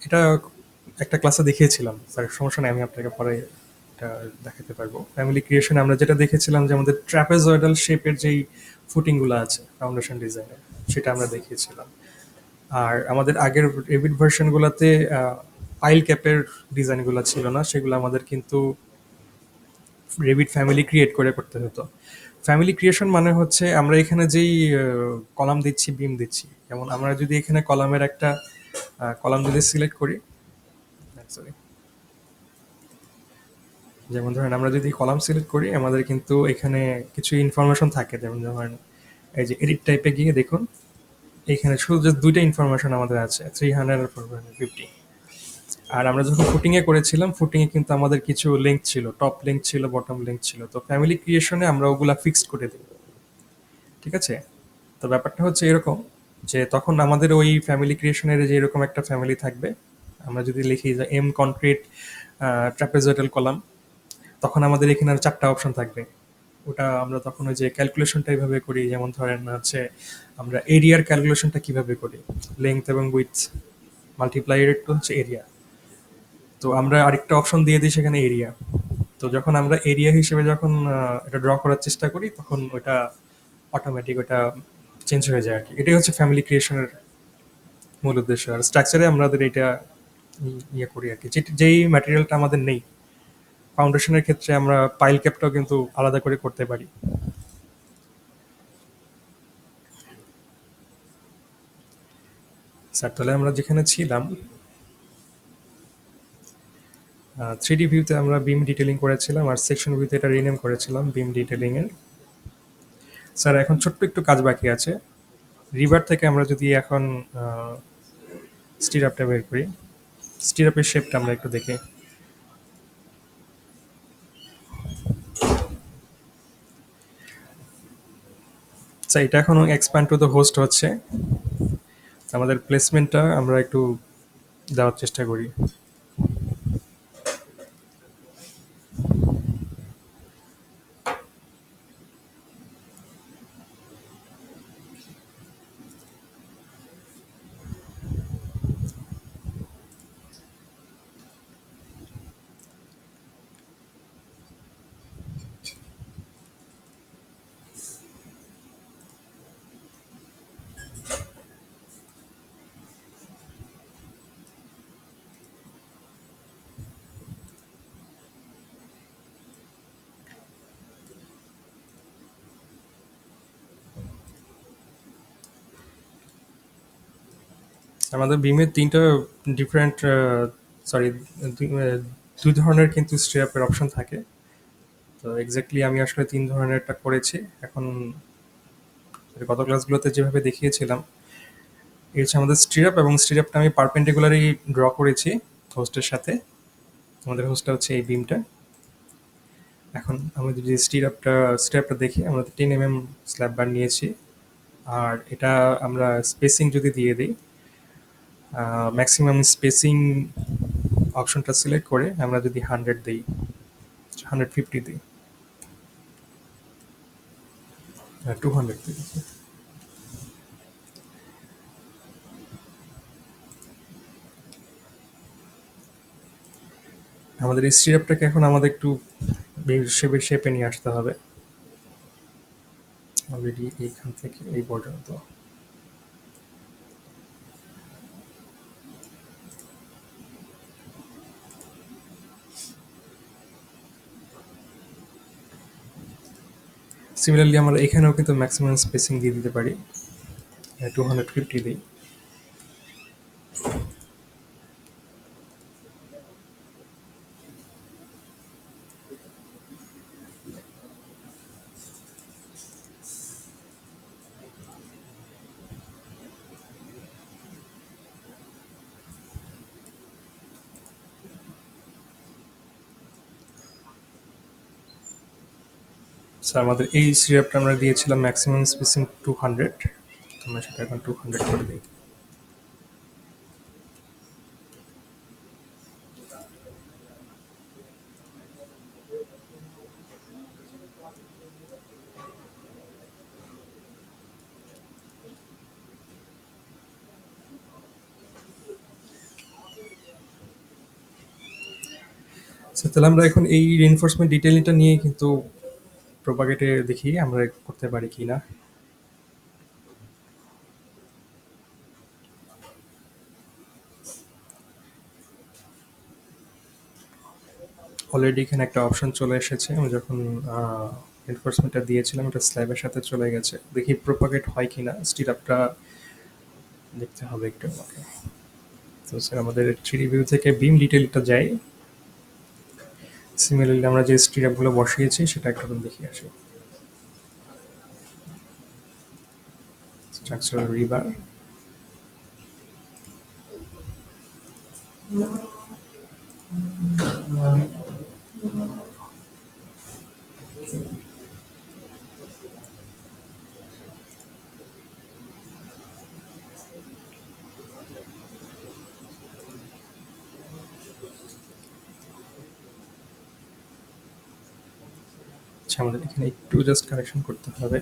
এটা একটা ক্লাসে দেখিয়েছিলাম স্যার, সমস্যা নেই, আমি আপনাকে পরে এটা দেখাতে পারবো। ফ্যামিলি ক্রিয়েশনে আমরা যেটা দেখেছিলাম যে আমাদের ট্র্যাপেজয়েডাল শেপের যেই ফুটিংগুলো আছে ফাউন্ডেশন ডিজাইনের, সেটা আমরা দেখিয়েছিলাম। আর আমাদের আগের রেভিট ভার্সনগুলোতে পাইল ক্যাপের ডিজাইনগুলো ছিল না, সেগুলো আমাদের কিন্তু রেভিট ফ্যামিলি ক্রিয়েট করে করতে হতো। ফ্যামিলি ক্রিয়েশন মানে হচ্ছে আমরা এখানে যেই কলাম দিচ্ছি, বিম দিচ্ছি, যেমন আমরা যদি এখানে কলামের একটা কলাম যদি সিলেক্ট করি, সরি, যেমন ধরেন আমরা যদি কলাম সিলেক্ট করি আমাদের কিন্তু এখানে কিছু ইনফরমেশন থাকে, যেমন ধরেন এই যে এডিট টাইপে গিয়ে দেখুন এখানে শুধু জাস্ট দুইটা ইনফরমেশন আমাদের আছে, 300 আর 450। আর আমরা যখন ফুটিংয়ে করেছিলাম, ফুটিংয়ে কিন্তু আমাদের কিছু লিঙ্ক ছিল, টপ লিঙ্ক ছিল, বটম লিঙ্ক ছিল। তো ফ্যামিলি ক্রিয়েশনে আমরা ওগুলা ফিক্সড করে দিই, ঠিক আছে? তো ব্যাপারটা হচ্ছে এরকম যে তখন আমাদের ওই ফ্যামিলি ক্রিয়েশনের যে এরকম একটা ফ্যামিলি থাকবে, আমরা যদি লিখি যে এম কনক্রিট ট্রাপেজয়েডাল কলাম, তখন আমাদের এখানে আর 4টা অপশন থাকবে। ওটা আমরা তখন ওই যে ক্যালকুলেশনটা এইভাবে করি, যেমন ধরেন হচ্ছে আমরা এরিয়ার ক্যালকুলেশনটা কিভাবে করি, লেংথ এবং উইথ মাল্টিপ্লাইয়ের টু হচ্ছে এরিয়া। তো আমরা আরেকটা অপশন দিয়ে দিই সেখানে এরিয়া। তো যখন আমরা এরিয়া হিসেবে যখন এটা ড্র করার চেষ্টা করি, তখন ওটা অটোমেটিক ওটা চেঞ্জ হয়ে যায় আর কি। এটাই হচ্ছে ফ্যামিলি ক্রিয়েশনের মূল উদ্দেশ্য। আর স্ট্রাকচারে আমাদের এটা ইয়ে করি আর কি, যেই ম্যাটেরিয়ালটা আমাদের নেই। ফাউন্ডেশনের ক্ষেত্রে আমরা পাইল ক্যাপটাও কিন্তু আলাদা করে করতে পারি। স্যার তাহলে আমরা যেখানে ছিলাম, 3D ভিউতে আমরা বিম ডিটেলিং করেছিলাম আর সেকশন ভিউতে এটা রিনেম করেছিলাম বিম ডিটেলিং এর। স্যার এখন ছোট্ট একটু কাজ বাকি আছে। রিভার থেকে আমরা যদি এখন স্টিরাপটা বের করি, স্টিরাপের শেপটা আমরা একটু দেখি। আচ্ছা, এটা এখনো এক্সপ্যান্ড টু দ্য হোস্ট হচ্ছে। আমাদের প্লেসমেন্টটা আমরা একটু দেওয়ার চেষ্টা করি। আমাদের বিমের তিনটা ডিফারেন্ট, সরি, দুই ধরনের কিন্তু স্ট্রেপের অপশন থাকে। তো এক্স্যাক্টলি আমি আসলে তিন ধরনেরটা করেছি। এখন গত ক্লাসগুলোতে যেভাবে দেখিয়েছিলাম, এই হচ্ছে আমাদের স্টিরাপ, এবং স্টিরাপটা আমি পারপেন্ডিকুলারই ড্র করেছি হোস্টের সাথে। আমাদের হোস্টটা হচ্ছে এই বিমটা। এখন আমরা যদি স্টিরাপটা দেখি, আমরা 10 mm স্ল্যাব বার নিয়েছি। আর এটা আমরা স্পেসিং যদি দিয়ে দিই, ম্যাক্সিমাম স্পেসিং অপশনটা সিলেক্ট করে আমরা যদি 100 দিই, 150 দিই, 200 দিই, আমাদের এই স্টিরাপটাকে এখন আমাদের একটু শেপে নিয়ে আসতে হবে। অলরেডি এইখান থেকে এই পর্যন্ত। সিমিলারলি আমরা এখানেও কিন্তু ম্যাক্সিমাম স্পেসিং দিয়ে দিতে পারি, 250 দিই। স্যার আমাদের এই সিরাপটা আমরা দিয়েছিলাম ম্যাক্সিমাম স্পেসিং 200, আমরা সেটা এখন 200 করে দিই। আচ্ছা, তাহলে আমরা এখন এই রিইনফোর্সমেন্ট ডিটেইলিংটা নিয়ে কিন্তু প্রোপাগেটে দেখি আমরা করতে পারি কিনা। অলরেডি এখানে একটা অপশন চলে এসেছে। আমি যখন এনফোর্সমেন্টটা দিয়েছিলাম, এটা স্ল্যাবের সাথে চলে গেছে। দেখি প্রোপাগেট হয় কিনা। স্টিরাপটা দেখতে হবে একটু আমাকে। তো স্যার আমাদের 3D ভিউ থেকে বিম ডিটেইলটা যাই। সিমিলারলি আমরা যে স্টিরাপগুলো বসিয়েছি সেটা একটু দেখে আসি। স্ট্রাকচারাল রিবার, আচ্ছা আমাদের এখানে একটু জাস্ট কারেকশন করতে হবে।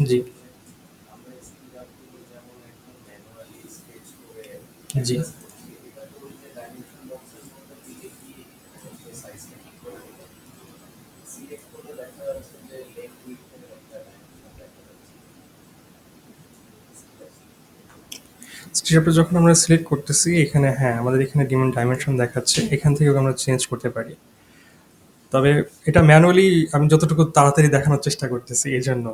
জি, আমরা স্কিলারগুলো যেমন একদম ম্যানুয়ালি স্কেচ করে জি। অ্যাডজাস্ট করছি, এটা তো ওই যে ডাইমেনশন বক্সের মধ্যে দিলে কি হচ্ছে সাইজটা ঠিক করে দেবে, সিলেক্ট করলে দেখা যাচ্ছে যে লেফট উইথের একটা ডাইমেনশন দেখা যাচ্ছে। স্ট্রিপটা যখন আমরা সিলেক্ট করতেছি এখানে, হ্যাঁ, আমাদের এখানে ডাইমেনশন দেখাচ্ছে। এখান থেকেও আমরা চেঞ্জ করতে পারি। তবে এটা ম্যানুয়ালি আমি যতটুকু তাড়াতাড়ি দেখানোর চেষ্টা করতেছি এজন্য।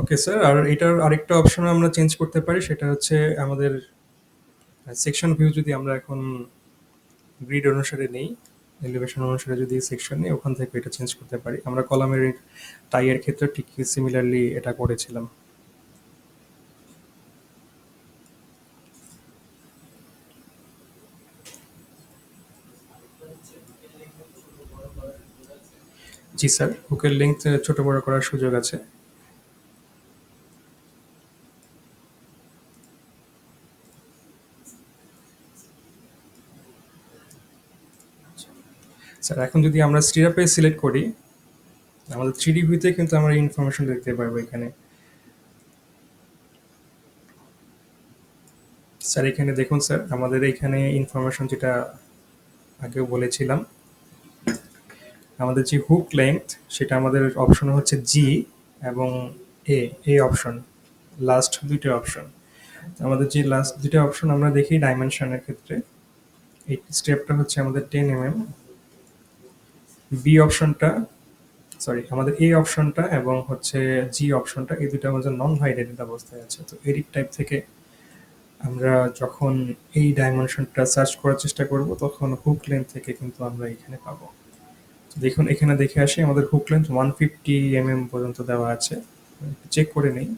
ওকে স্যার, আর এটার আরেকটা অপশন আমরা চেঞ্জ করতে পারি, সেটা হচ্ছে আমাদের সেকশন ভিউ যদি আমরা এখন গ্রিড অনুসারে নেই, এলিভেশন অনুসারে যদি সেকশন নেই, ওখান থেকে এটা চেঞ্জ করতে পারি। আমরা কলামের টাইয়ের ক্ষেত্রে ঠিক সিমিলারলি এটা করেছিলাম। জি স্যার, হুকের লেন্থ ছোট বড় করার সুযোগ আছে। স্যার এখন যদি আমরা স্টিরাপে সিলেক্ট করি, আমাদের 3D ভিউতে কিন্তু আমরা ইনফরমেশন দেখতে পারবো এখানে। স্যার এখানে দেখুন স্যার, আমাদের এখানে ইনফরমেশন যেটা আগেও বলেছিলাম, আমাদের যে হুক লেংথ সেটা আমাদের অপশন হচ্ছে জি এবং এ, এই অপশন, লাস্ট দুইটা অপশন। আমাদের যে লাস্ট দুইটা অপশন আমরা দেখি ডাইমেনশনের ক্ষেত্রে, এই স্টেপটা হচ্ছে আমাদের 10 mm, বি অপশনটা, সরি, আমাদের এই অপশনটা এবং হচ্ছে জি অপশনটা, এই দুটো আমাদের নন হাইলাইটেড অবস্থায় আছে। তো এডিট টাইপ থেকে আমরা যখন এই ডাইমেনশনটা সার্চ করার চেষ্টা করব তখন হুক লেন্থ থেকে কিন্তু আমরা এখানে পাবো। তো দেখুন এখানে দেখে আসি, আমাদের হুক লেন্থ 150 mm পর্যন্ত দেওয়া আছে। চেক করে নেই।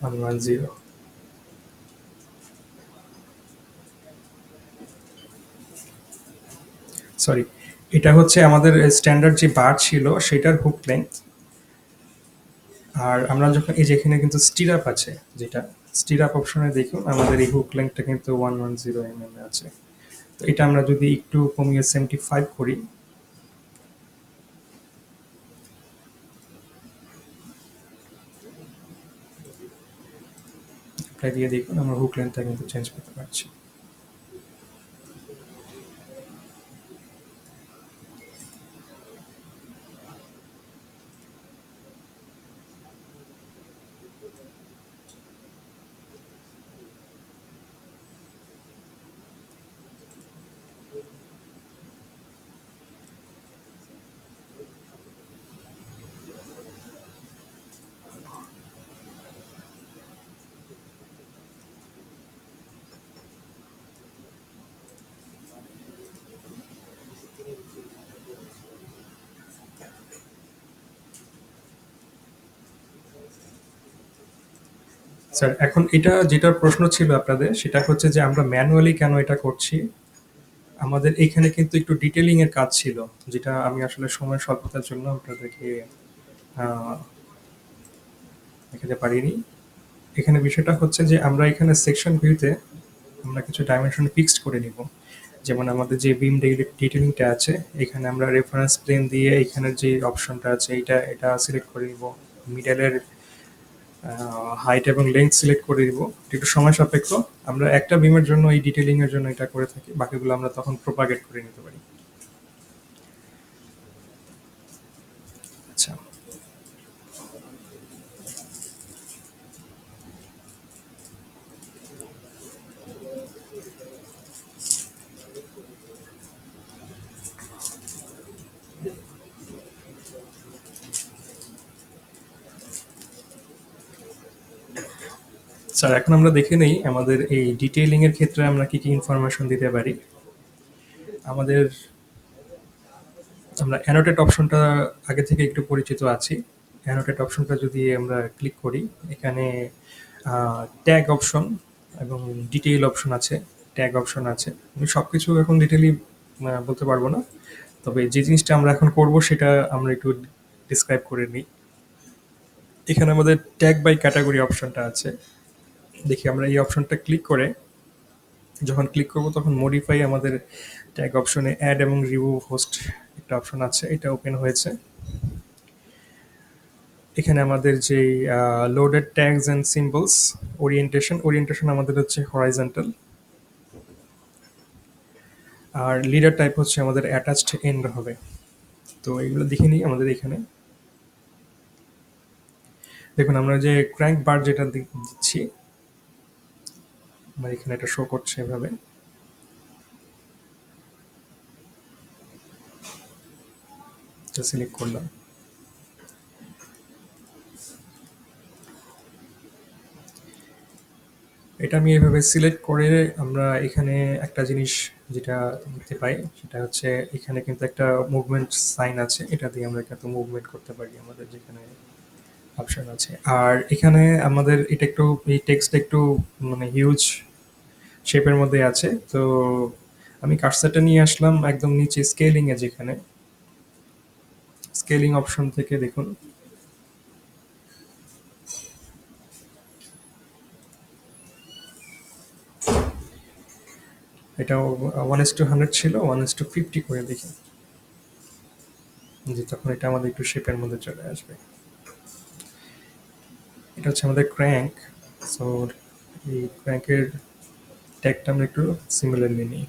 110, সরি, এটা হচ্ছে আমাদের স্ট্যান্ডার্ড যে বার ছিল সেটার হুক লেন্থ। আর আমরা যখন এই যে এখানে কিন্তু স্টিরাপ আছে, যেটা স্টিরাপ অপশনে দেখুন আমাদের এই হুক লেন্থটা কিন্তু 110 mm আছে। তো এটা আমরা যদি একটু কমিয়ে 75 করি, এটা দিয়ে দেখুন আমরা হুক লেন্থটা কিন্তু চেঞ্জ করতে পারছি। স্যার এখন এটা যেটা প্রশ্ন ছিল আপনাদের, সেটা হচ্ছে যে আমরা ম্যানুয়ালি কেন এটা করছি। আমাদের এখানে কিন্তু একটু ডিটেলিং এর কাজ ছিল, যেটা আমি আসলে সময় স্বল্পতার জন্য আপনাদেরকে আহ, দেখাতে পারিনি। এখানে বিষয়টা হচ্ছে যে আমরা এখানে সেকশন ভিউতে আমরা কিছু ডাইমেনশন ফিক্সড করে নিব। যেমন আমাদের যে বিম ডিটেলিংটা আছে, এখানে আমরা রেফারেন্স প্লেন দিয়ে এখানের যে অপশনটা আছে এটা এটা সিলেক্ট করে নিব। মিডলের হাইট এবং লেন্থ সিলেক্ট করে দিব। এটা একটু সময় সাপেক্ষ। আমরা একটা বিমের জন্য এই ডিটেলিং এর জন্য এটা করে থাকি, বাকিগুলো আমরা তখন প্রোপাগেট করে নিতে পারি। আচ্ছা স্যার, এখন আমরা দেখে নেই আমাদের এই ডিটেইলিং এর ক্ষেত্রে আমরা কি কি ইনফরমেশন দিতে পারি। আমাদের, আমরা অ্যানোটেট অপশনটা আগে থেকে একটু পরিচিত আছি। অ্যানোটেট অপশনটা যদি আমরা ক্লিক করি, এখানে ট্যাগ অপশন এবং ডিটেইল অপশন আছে, ট্যাগ অপশন আছে। আমি সবকিছু এখন ডিটেইলি বলতে পারবো না। তবে যে জিনিসটা আমরা এখন করব সেটা আমরা একটু ডিসক্রাইব করে নিই। এখানে আমাদের ট্যাগ বাই ক্যাটাগরি অপশনটা আছে। দেখি আমরা এই অপশনটা ক্লিক করে যখন ক্লিক করব তখন মডিফাই আমাদের ট্যাগ অপশনে অ্যাড এবং রিমুভ হোস্ট একটা অপশন আছে, এটা ওপেন হয়েছে। এখানে আমাদের যে loaded tags and symbols, orientation আমাদের হচ্ছে হরাইজন্টাল, আর লিডার টাইপ হচ্ছে আমাদের অ্যাটাচড এন্ড হবে। তো এগুলো দেখে নিই আমাদের এখানে। দেখুন আমরা যে ক্র্যাঙ্ক বার যেটা দিচ্ছি, আমার এখানে এটা শো করছে এভাবে। সিলেক্ট করলাম, এটা আমি এভাবে সিলেক্ট করে আমরা এখানে একটা জিনিস যেটা দেখতে পাই সেটা হচ্ছে এখানে কিন্তু একটা মুভমেন্ট সাইন আছে, এটা দিয়ে আমরা কিন্তু মুভমেন্ট করতে পারি আমাদের যেখানে অপশন আছে। আর এখানে আমাদের এটা একটু এই টেক্সটটা একটু মানে হিউজ শেপের মধ্যে আছে, তো আমি কার্সারটা নিয়ে আসলাম একদম নিচে স্কেলিং এ, যেখানে স্কেলিং অপশন থেকে দেখুন এটা 1:100 ছিল, 1:50 করে দেখি যে তখন এটা আমাদের একটু শেপের মধ্যে চলে আসবে। এটা হচ্ছে আমাদের ক্র্যাঙ্ক। সো এই ক্র্যাঙ্কের ট্যাগটা আমরা একটু সিমিলারলি নিই।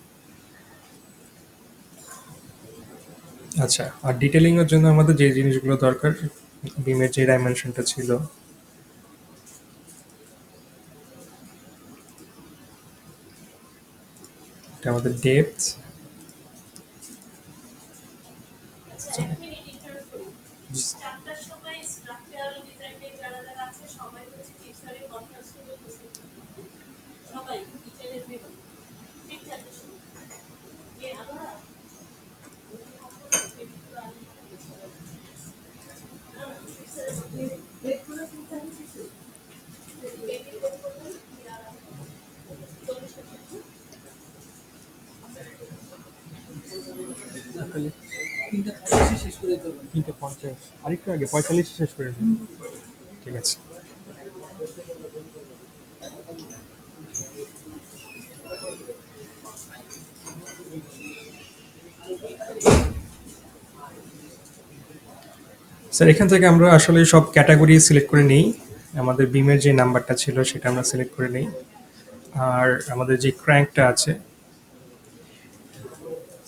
আচ্ছা, আর ডিটেলিং এর জন্য আমাদের যে জিনিসগুলো দরকার, বিমের যে ডাইমেনশনটা ছিল, এটা আমাদের ডেপথ। আচ্ছা, এক মিনিট ইন্টারপ্ট করি। 4টার সময় স্ট্রাকচারাল ডিজাইনে যারা যারা আছে সবাই হচ্ছে টিচারের কনফারেন্স করে উপস্থিত থাকবে। সবাই টিচারের ভেতর ঠিক 4টার সময়। আমরা তিনটে 50, আরেকটু আগে 45 শেষ করে দিন। ঠিক আছে। স্যার এখান থেকে আমরা আসলে সব ক্যাটাগরি সিলেক্ট করে নিই। আমাদের বিমের যে নাম্বারটা ছিল সেটা আমরা সিলেক্ট করে নিই। আর আমাদের যে ক্র্যাঙ্কটা আছে,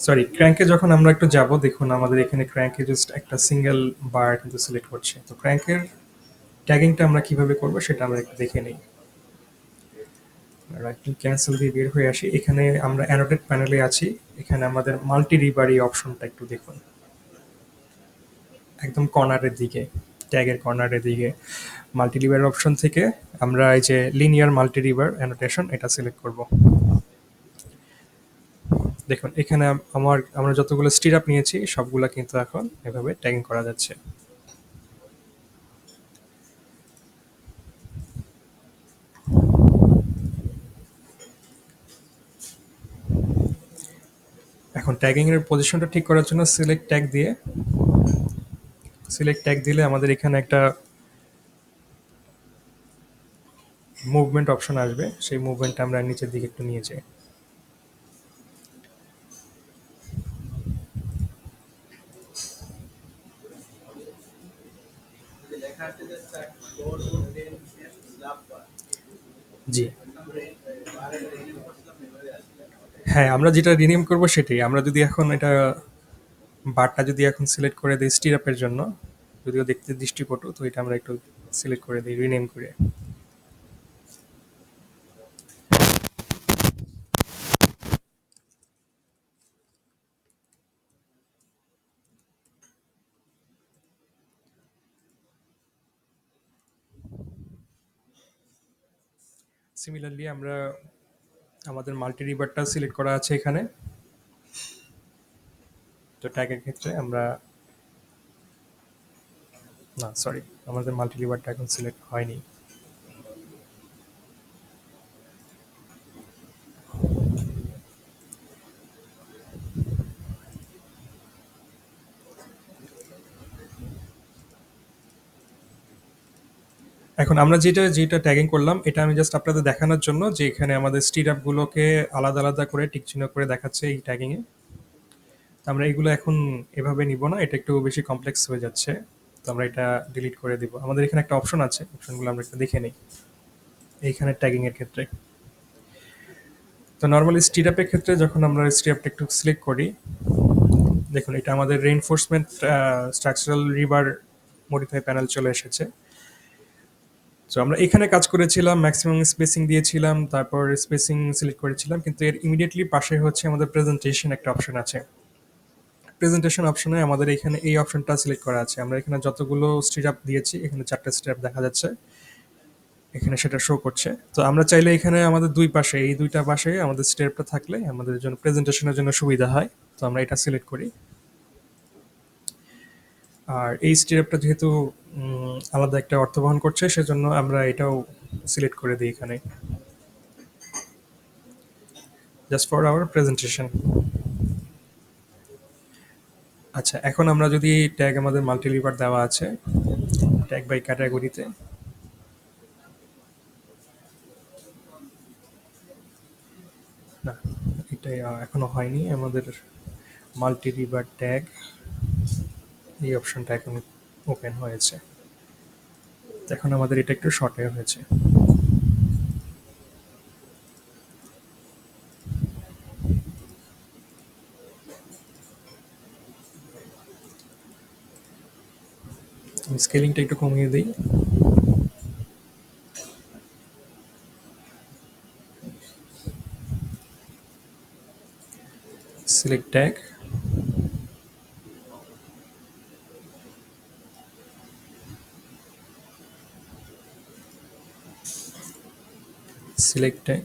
সরি ক্র্যাঙ্কে যখন আমরা একটু যাব দেখুন আমাদের এখানে ক্র্যাঙ্কে জাস্ট একটা সিঙ্গেল বার কিন্তু সিলেক্ট করছে। তো ক্র্যাঙ্কের ট্যাগিংটা আমরা কিভাবে করব সেটা আমরা একটু দেখে নিই। রাইট ক্লিক ক্যান্সেল দিয়ে বের হয়ে আসি। এখানে আমরা অ্যানোটেড প্যানেলে আছি। এখানে আমাদের মাল্টি রিবার এই অপশনটা একটু দেখুন, একদম কর্নারের দিকে, ট্যাগের কর্নারের দিকে মাল্টি রিবার অপশন থেকে আমরা এই যে লিনিয়ার মাল্টি রিবার অ্যানোটেশন এটা সিলেক্ট করব। দেখুন এখানে আমরা যতগুলো স্টিরাপ নিয়েছি সবগুলা কিন্তু এখন এভাবে ট্যাগিং করা যাচ্ছে। এখন ট্যাগিং এর পজিশনটা ঠিক করার জন্য সিলেক্ট ট্যাগ দিলে আমাদের এখানে একটা মুভমেন্ট অপশন আসবে, সেই মুভমেন্টটা আমরা নিচের দিকে একটু নিয়ে যাই। লেখা আছে যে স্যার ফ্লোর টেন স্ল্যাব বার জি, আমরা বারের রেডি করছিলাম এভাবে আসলে হ্যাঁ আমরা যেটা রিনেম করব সেটাই। আমরা যদি এখন এটা বারটা যদি এখন সিলেক্ট করে দিই স্টিরাপের জন্য, যদিও দেখতে দৃষ্টিকটু, তো এটা আমরা একটু সিলেক্ট করে দিই রিনেম করে। সিমিলারলি আমরা আমাদের মাল্টি রিভারটা সিলেক্ট করা আছে এখানে। তো ট্যাগের ক্ষেত্রে আমরা, না সরি, আমাদের মাল্টি রিভারটা এখন সিলেক্ট হয়নি। এখন আমরা যেটা ট্যাগিং করলাম এটা আমি জাস্ট আপনাদের দেখানোর জন্য যে এখানে আমাদের স্টিরাপ গুলোকে আলাদা আলাদা করে টিক চিহ্ন করে দেখাচ্ছে এই ট্যাগিং এ। তো আমরা এগুলো এখন এভাবে নিব না, এটা একটু বেশি কমপ্লেক্স হয়ে যাচ্ছে। তো আমরা এটা ডিলিট করে দিব। আমাদের এখানে একটা অপশন আছে, অপশনগুলো আমরা একটু দেখে নিই এইখানে ট্যাগিং এর ক্ষেত্রে। তো নর্মালি স্টিরাপের ক্ষেত্রে যখন আমরা স্টিরাপটা একটু সিলেক্ট করি, দেখুন এটা আমাদের রেইনফোর্সমেন্ট স্ট্রাকচারাল রিবার মডিফাই প্যানেল চলে এসেছে। তো আমরা এখানে কাজ করেছিলাম, ম্যাক্সিমাম স্পেসিং দিয়েছিলাম, তারপর স্পেসিং সিলেক্ট করেছিলাম, কিন্তু এর ইমিডিয়েটলি পাশে হচ্ছে আমাদের প্রেজেন্টেশন একটা অপশন আছে। প্রেজেন্টেশন অপশনে আমাদের এখানে এই অপশনটা সিলেক্ট করা আছে। আমরা এখানে যতগুলো স্টিরাপ দিয়েছি এখানে 4টা স্টেপ দেখা যাচ্ছে, এখানে সেটা শো করছে। তো আমরা চাইলে এখানে আমাদের দুই পাশে এই দুইটা পাশে আমাদের স্টেপটা থাকলে আমাদের জন্য প্রেজেন্টেশনের জন্য সুবিধা হয়। তো আমরা এটা সিলেক্ট করি। আর এই স্টেপটা যেহেতু আলাদা একটা অর্থ বহন করছে সেজন্য আমরা এটাও সিলেক্ট করে দিই এখানে, জাস্ট ফর আওয়ার প্রেজেন্টেশন। আচ্ছা, এখন আমরা যদি ট্যাগ আমাদের মাল্টিলিভার দেওয়া আছে ট্যাগ বাই ক্যাটাগরিতে, না এটা এখনো হয়নি আমাদের মাল্টিলিভার ট্যাগ, এই অপশনটা এখন ওপেন হয়েছে। এখন আমাদের এটা একটু শর্টে হয়েছে। আমি স্কেলিংটা একটু কমিয়ে দিই। সিলেক্ট ট্যাগ, সিলেক্ট ট্যাগ,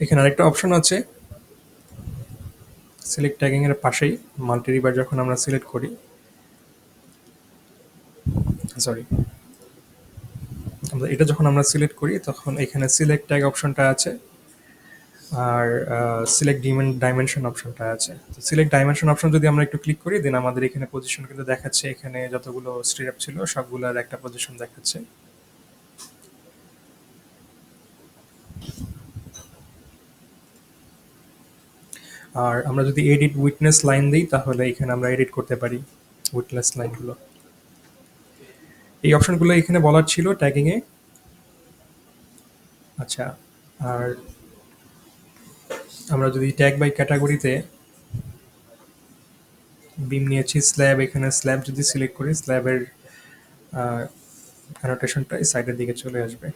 এখানে আরেকটা অপশন আছে সিলেক্ট ট্যাগিং এর পাশেই, মাল্টিলিভার যখন আমরা সিলেক্ট করি, সরি, এটা যখন আমরা সিলেক্ট করি তখন এখানে সিলেক্ট ট্যাগ অপশনটা আছে আর সিলেক্ট ডাইমেনশন অপশনটা আছে। তো সিলেক্ট ডাইমেনশন অপশন যদি আমরা একটু ক্লিক করি দেন আমাদের এখানে পজিশন কিন্তু দেখাচ্ছে, এখানে যতগুলো স্টিরাপ ছিল সবগুলোর একটা পজিশন দেখাচ্ছে। আর আমরা যদি এডিট উইটনেস লাইন দিই তাহলে এখানে আমরা এডিট করতে পারি উইটনেস লাইনগুলো। এই অপশনগুলো এখানে বলার ছিল ট্যাগিং এ। আচ্ছা, আর আমরা যদি ট্যাগ বাই ক্যাটাগরিতে বিম নিয়েছি স্ল্যাব, এখানে স্ল্যাব যদি সিলেক্ট করি স্ল্যাবের অ্যানোটেশনটা এই সাইডের দিকে চলে আসবে।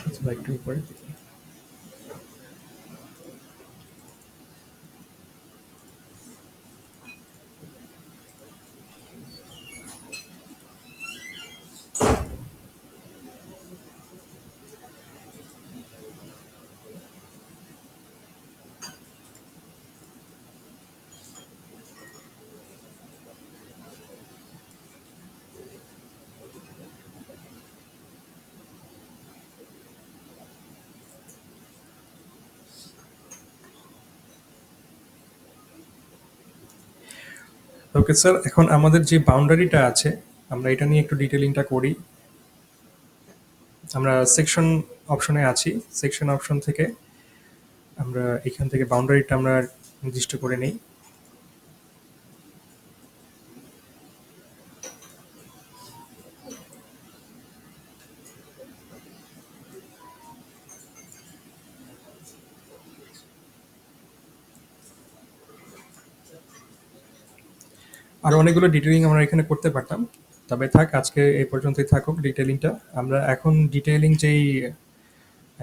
অথবা একটু উপরে দিকে। ওকে স্যার, এখন আমাদের যে বাউন্ডারিটা আছে আমরা এটা নিয়ে একটু ডিটেলিংটা করি। আমরা সেকশন অপশনে আছি, সেকশন অপশন থেকে আমরা এখান থেকে বাউন্ডারিটা আমরা নির্দিষ্ট করে নেই। আর অনেকগুলো ডিটেলিং আমরা এখানে করতে পারতাম, তবে থাক আজকে এই পর্যন্তই থাকুক ডিটেলিংটা। আমরা এখন ডিটেলিং যেই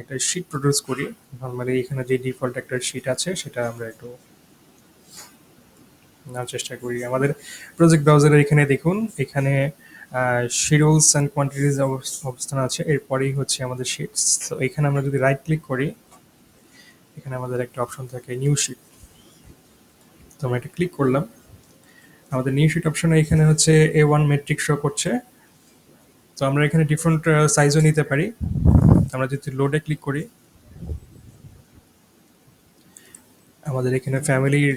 একটা শিট প্রডিউস করি, নর্মালি এখানে যে ডিফল্ট একটা শিট আছে সেটা আমরা একটু নেওয়ার চেষ্টা করি। আমাদের প্রজেক্ট ব্রাউজারের এখানে দেখুন, এখানে শিডিউলস অ্যান্ড কোয়ান্টিটিজ অবস্থান আছে, এরপরেই হচ্ছে আমাদের শিটস। তো এখানে আমরা যদি রাইট ক্লিক করি, এখানে আমাদের একটা অপশন থাকে নিউ শিট। তো আমরা এটা ক্লিক করলাম, আমাদের নিউ শিট অপশনে এখানে হচ্ছে A1 মেট্রিক শো করছে। তো আমরা এখানে ডিফারেন্ট সাইজও নিতে পারি। আমরা যদি লোডে ক্লিক করি, আমাদের এখানে ফ্যামিলির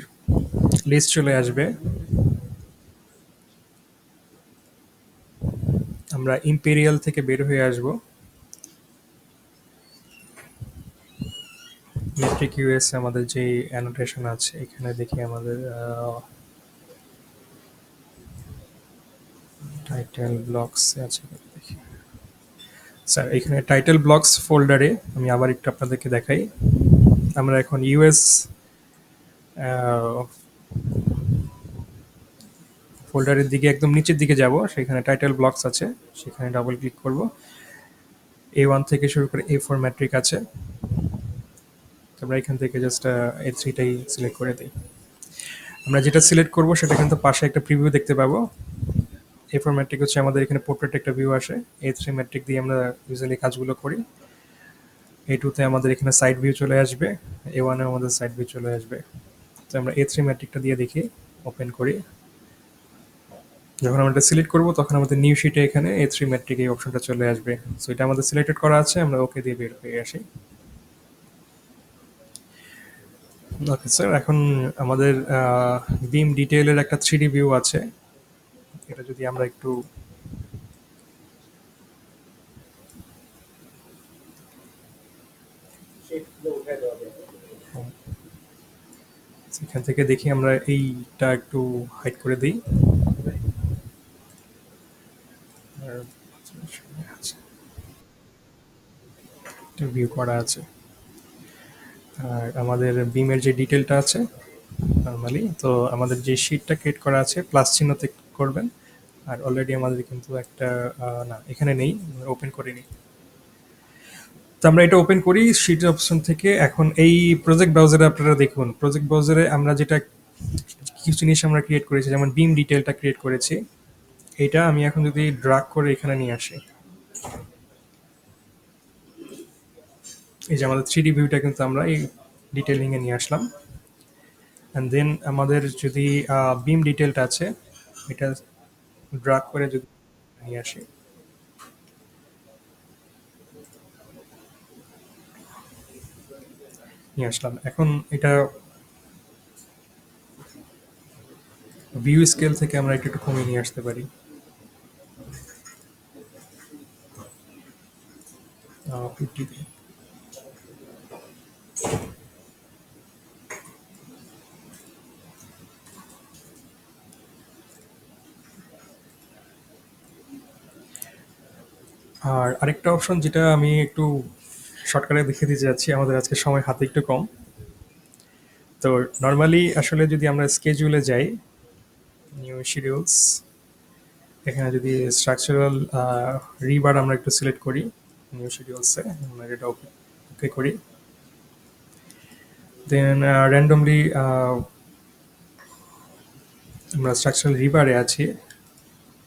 লিস্ট চলে আসবে। আমরা ইম্পেরিয়াল থেকে বের হয়ে আসব, মেট্রিক ইউএস আমাদের যে অ্যানোটেশন আছে এখানে দেখি আমাদের টাইটেল ব্লকস আছে দেখি। স্যার এখানে টাইটেল ব্লকস ফোল্ডারে আমি আবার একটু আপনাদেরকে দেখাই। আমরা এখন ইউএস ফোল্ডারের দিকে একদম নিচের দিকে যাব, সেখানে টাইটেল ব্লকস আছে, সেখানে ডাবল ক্লিক করব। A1 থেকে শুরু করে A4 ম্যাট্রিক আছে। আমরা এখান থেকে জাস্ট A3টাই সিলেক্ট করে দিই। আমরা যেটা সিলেক্ট করব সেটা কিন্তু পাশে একটা প্রিভিউ দেখতে পাবো। A4 ম্যাট্রিক হচ্ছে আমাদের এখানে পোর্ট্রেট একটা ভিউ আসে। A3 ম্যাট্রিক দিয়ে আমরা ইউজুয়ালি কাজগুলো করি। A2তে আমাদের এখানে সাইড ভিউ চলে আসবে, A1 এ আমাদের সাইড ভিউ চলে আসবে। তো আমরা A3 ম্যাট্রিকটা দিয়ে দেখি, ওপেন করি। যখন আমরা এটা সিলেক্ট করব তখন আমাদের নিউ শিটে এখানে A3 ম্যাট্রিক এই অপশনটা চলে আসবে। সো এটা আমাদের সিলেক্টেড করা আছে, আমরা ওকে দিয়ে বের হয়ে আসি। ওকে স্যার, এখন আমাদের বিম ডিটেইলের একটা 3D ভিউ আছে। এটা যদি আমরা একটু শেপগুলো উঠে দেওয়া যায়। এখান থেকে দেখি, আমরা এইটা একটু হাইড করে দিই। ভিউ করা আছে। আর আমাদের বিমের যে ডিটেলটা আছে নর্মালি, তো আমাদের যে শিটটা ক্রিয়েট করা আছে প্লাস চিহ্নতে করবেন। আর অলরেডি আমাদের কিন্তু একটা না এখানে নেই, ওপেন করিনি। তো আমরা এটা ওপেন করি শিট অপশন থেকে। এখন এই প্রজেক্ট ব্রাউজারে আপনারা দেখুন, প্রজেক্ট ব্রাউজারে আমরা যেটা কিছু জিনিস আমরা ক্রিয়েট করেছি, যেমন বিম ডিটেলটা ক্রিয়েট করেছি, এটা আমি এখন যদি ড্রাগ করে এখানে নিয়ে আসি, এই যে আমাদের 3D ভিউটা কিন্তু আমরা এই ডিটেলিং এ নিয়ে আসলাম। অ্যান্ড দেন আমাদের যদি বিম ডিটেলটা আছে, এটা ড্রাগ করে যদি নিয়ে আসি, নিয়ে আসলাম। এখন এটা ভিউ স্কেল থেকে আমরা একটু একটু কমিয়ে নিয়ে আসতে পারি। 50 তে। আর আরেকটা অপশন যেটা আমি একটু শর্টকাটে দেখিয়ে দিতে যাচ্ছি, আমাদের আজকে সময় হাতে একটু কম। তো নর্মালি আসলে যদি আমরা স্কেজুলে যাই, নিউ শিডিউলস, এখানে যদি স্ট্রাকচারাল রিবার আমরা একটু সিলেক্ট করি নিউ শিডিউলসে, আমরা এটা ওকে করি। দেন র্যান্ডমলি আমরা স্ট্রাকচারাল রিবারে আছি,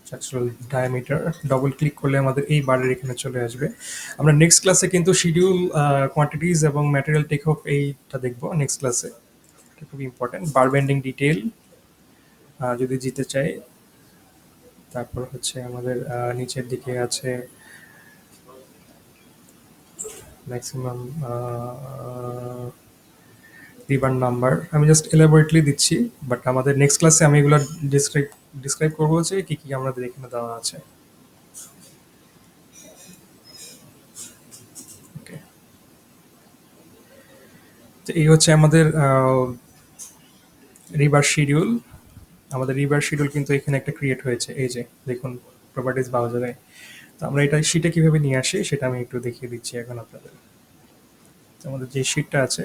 স্ট্রাকচারাল ডায়ামিটার ডবল ক্লিক করলে আমাদের এই বারের এখানে চলে আসবে। আমরা নেক্সট ক্লাসে কিন্তু শিডিউল কোয়ান্টিটিজ এবং ম্যাটেরিয়াল টেক অফ এইটা দেখবো নেক্সট ক্লাসে। এটা খুব ইম্পর্টেন্ট। বার বেন্ডিং ডিটেল যদি জিতে চাই, তারপর হচ্ছে আমাদের নিচের দিকে আছে ম্যাক্সিমাম রিবার নাম্বার। আমি জাস্ট এলাবোরেটলি দিচ্ছি, বাট আমাদের নেক্সট ক্লাসে আমি এগুলো ডিসক্রাইব করবো যে কি কি আমাদের এখানে দেওয়া আছে। ওকে, তো এই হচ্ছে আমাদের রিভার শিডিউল। আমাদের রিভার শিডিউল কিন্তু এখানে একটা ক্রিয়েট হয়েছে, এই যে দেখুন প্রপার্টিজ ব্রাউজারে। তো আমরা এটা শিটে কিভাবে নিয়ে আসি সেটা আমি একটু দেখিয়ে দিচ্ছি এখন আপনাদের। তো আমাদের যে শিটটা আছে,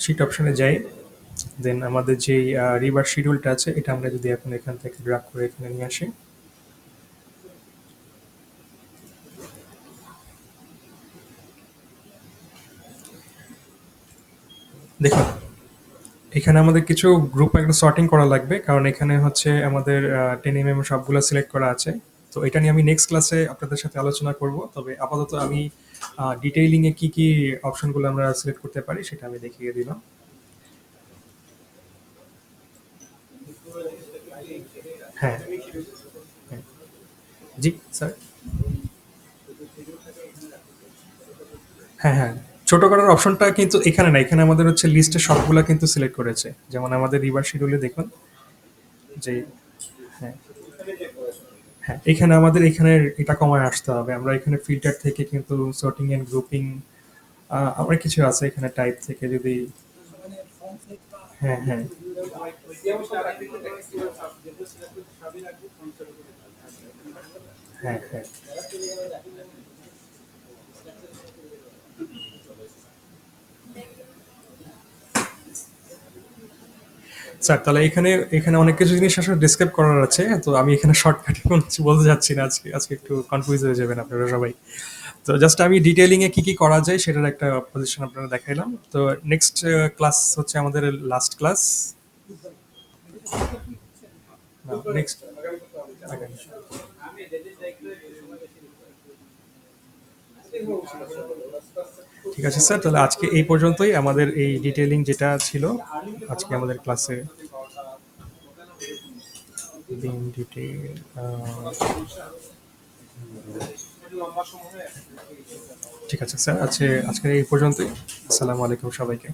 শিট অপশনে যাই। দেন আমাদের যে রিভার শিডিউলটা আছে, এটা আমরা যদি এখন এখান থেকে ড্রাগ করে এখানে নিয়ে আসি, দেখুন, এখানে আমাদের কিছু গ্রুপ একটা সর্টিং করা লাগবে, কারণ এখানে হচ্ছে আমাদের 10 সবগুলো সিলেক্ট করা আছে। তো এটা নিয়ে আমি নেক্সট ক্লাসে আপনাদের সাথে আলোচনা করব। তবে আপাতত আমি ডিটেইলিং এ কি কি অপশনগুলো আমরা সিলেক্ট করতে পারি সেটা আমি দেখিয়ে দিলাম। হ্যাঁ, হ্যাঁ। জি স্যার। হ্যাঁ, হ্যাঁ। ছোট করার অপশনটা কিন্তু এখানে না। এখানে আমাদের হচ্ছে লিস্টে সবগুলা কিন্তু সিলেক্ট করেছে। যেমন আমাদের রিভার শিডিউলে দেখুন যে হ্যাঁ, হ্যাঁ, এখানে আমাদের এখানে এটা কমায় আসতে হবে। আমরা এখানে ফিল্টার থেকে কিন্তু সর্টিং এন্ড গ্রুপিং অনেক কিছু আছে এখানে টাইপ থেকে যদি হ্যাঁ, হ্যাঁ, হ্যাঁ, হ্যাঁ। স্যার তাহলে এখানে এখানে অনেক কিছু জিনিস আসলে ডিসক্রাইব করার আছে। তো আমি এখানে শর্টকাটে কোনো কিছু বলতে যাচ্ছি না আজকে। আজকে একটু কনফিউজ হয়ে যাবেন আপনারা সবাই। তো জাস্ট আমি ডিটেইলিং এ কি, কি করা যায় সেটার একটা পজিশন আপনারা দেখাইলাম। তো নেক্সট ক্লাস হচ্ছে আমাদের লাস্ট ক্লাস। না, নেক্সট আগামী। ঠিক আছে স্যার, তাহলে আজকে এই পর্যন্তই আমাদের এই ডিটেইলিং যেটা ছিল আজকে আমাদের ক্লাসে দিন ডিটেইল ঠিক আছে স্যার, আজকে আজকের এই পর্যন্তই। আসসালামু আলাইকুম সবাইকে।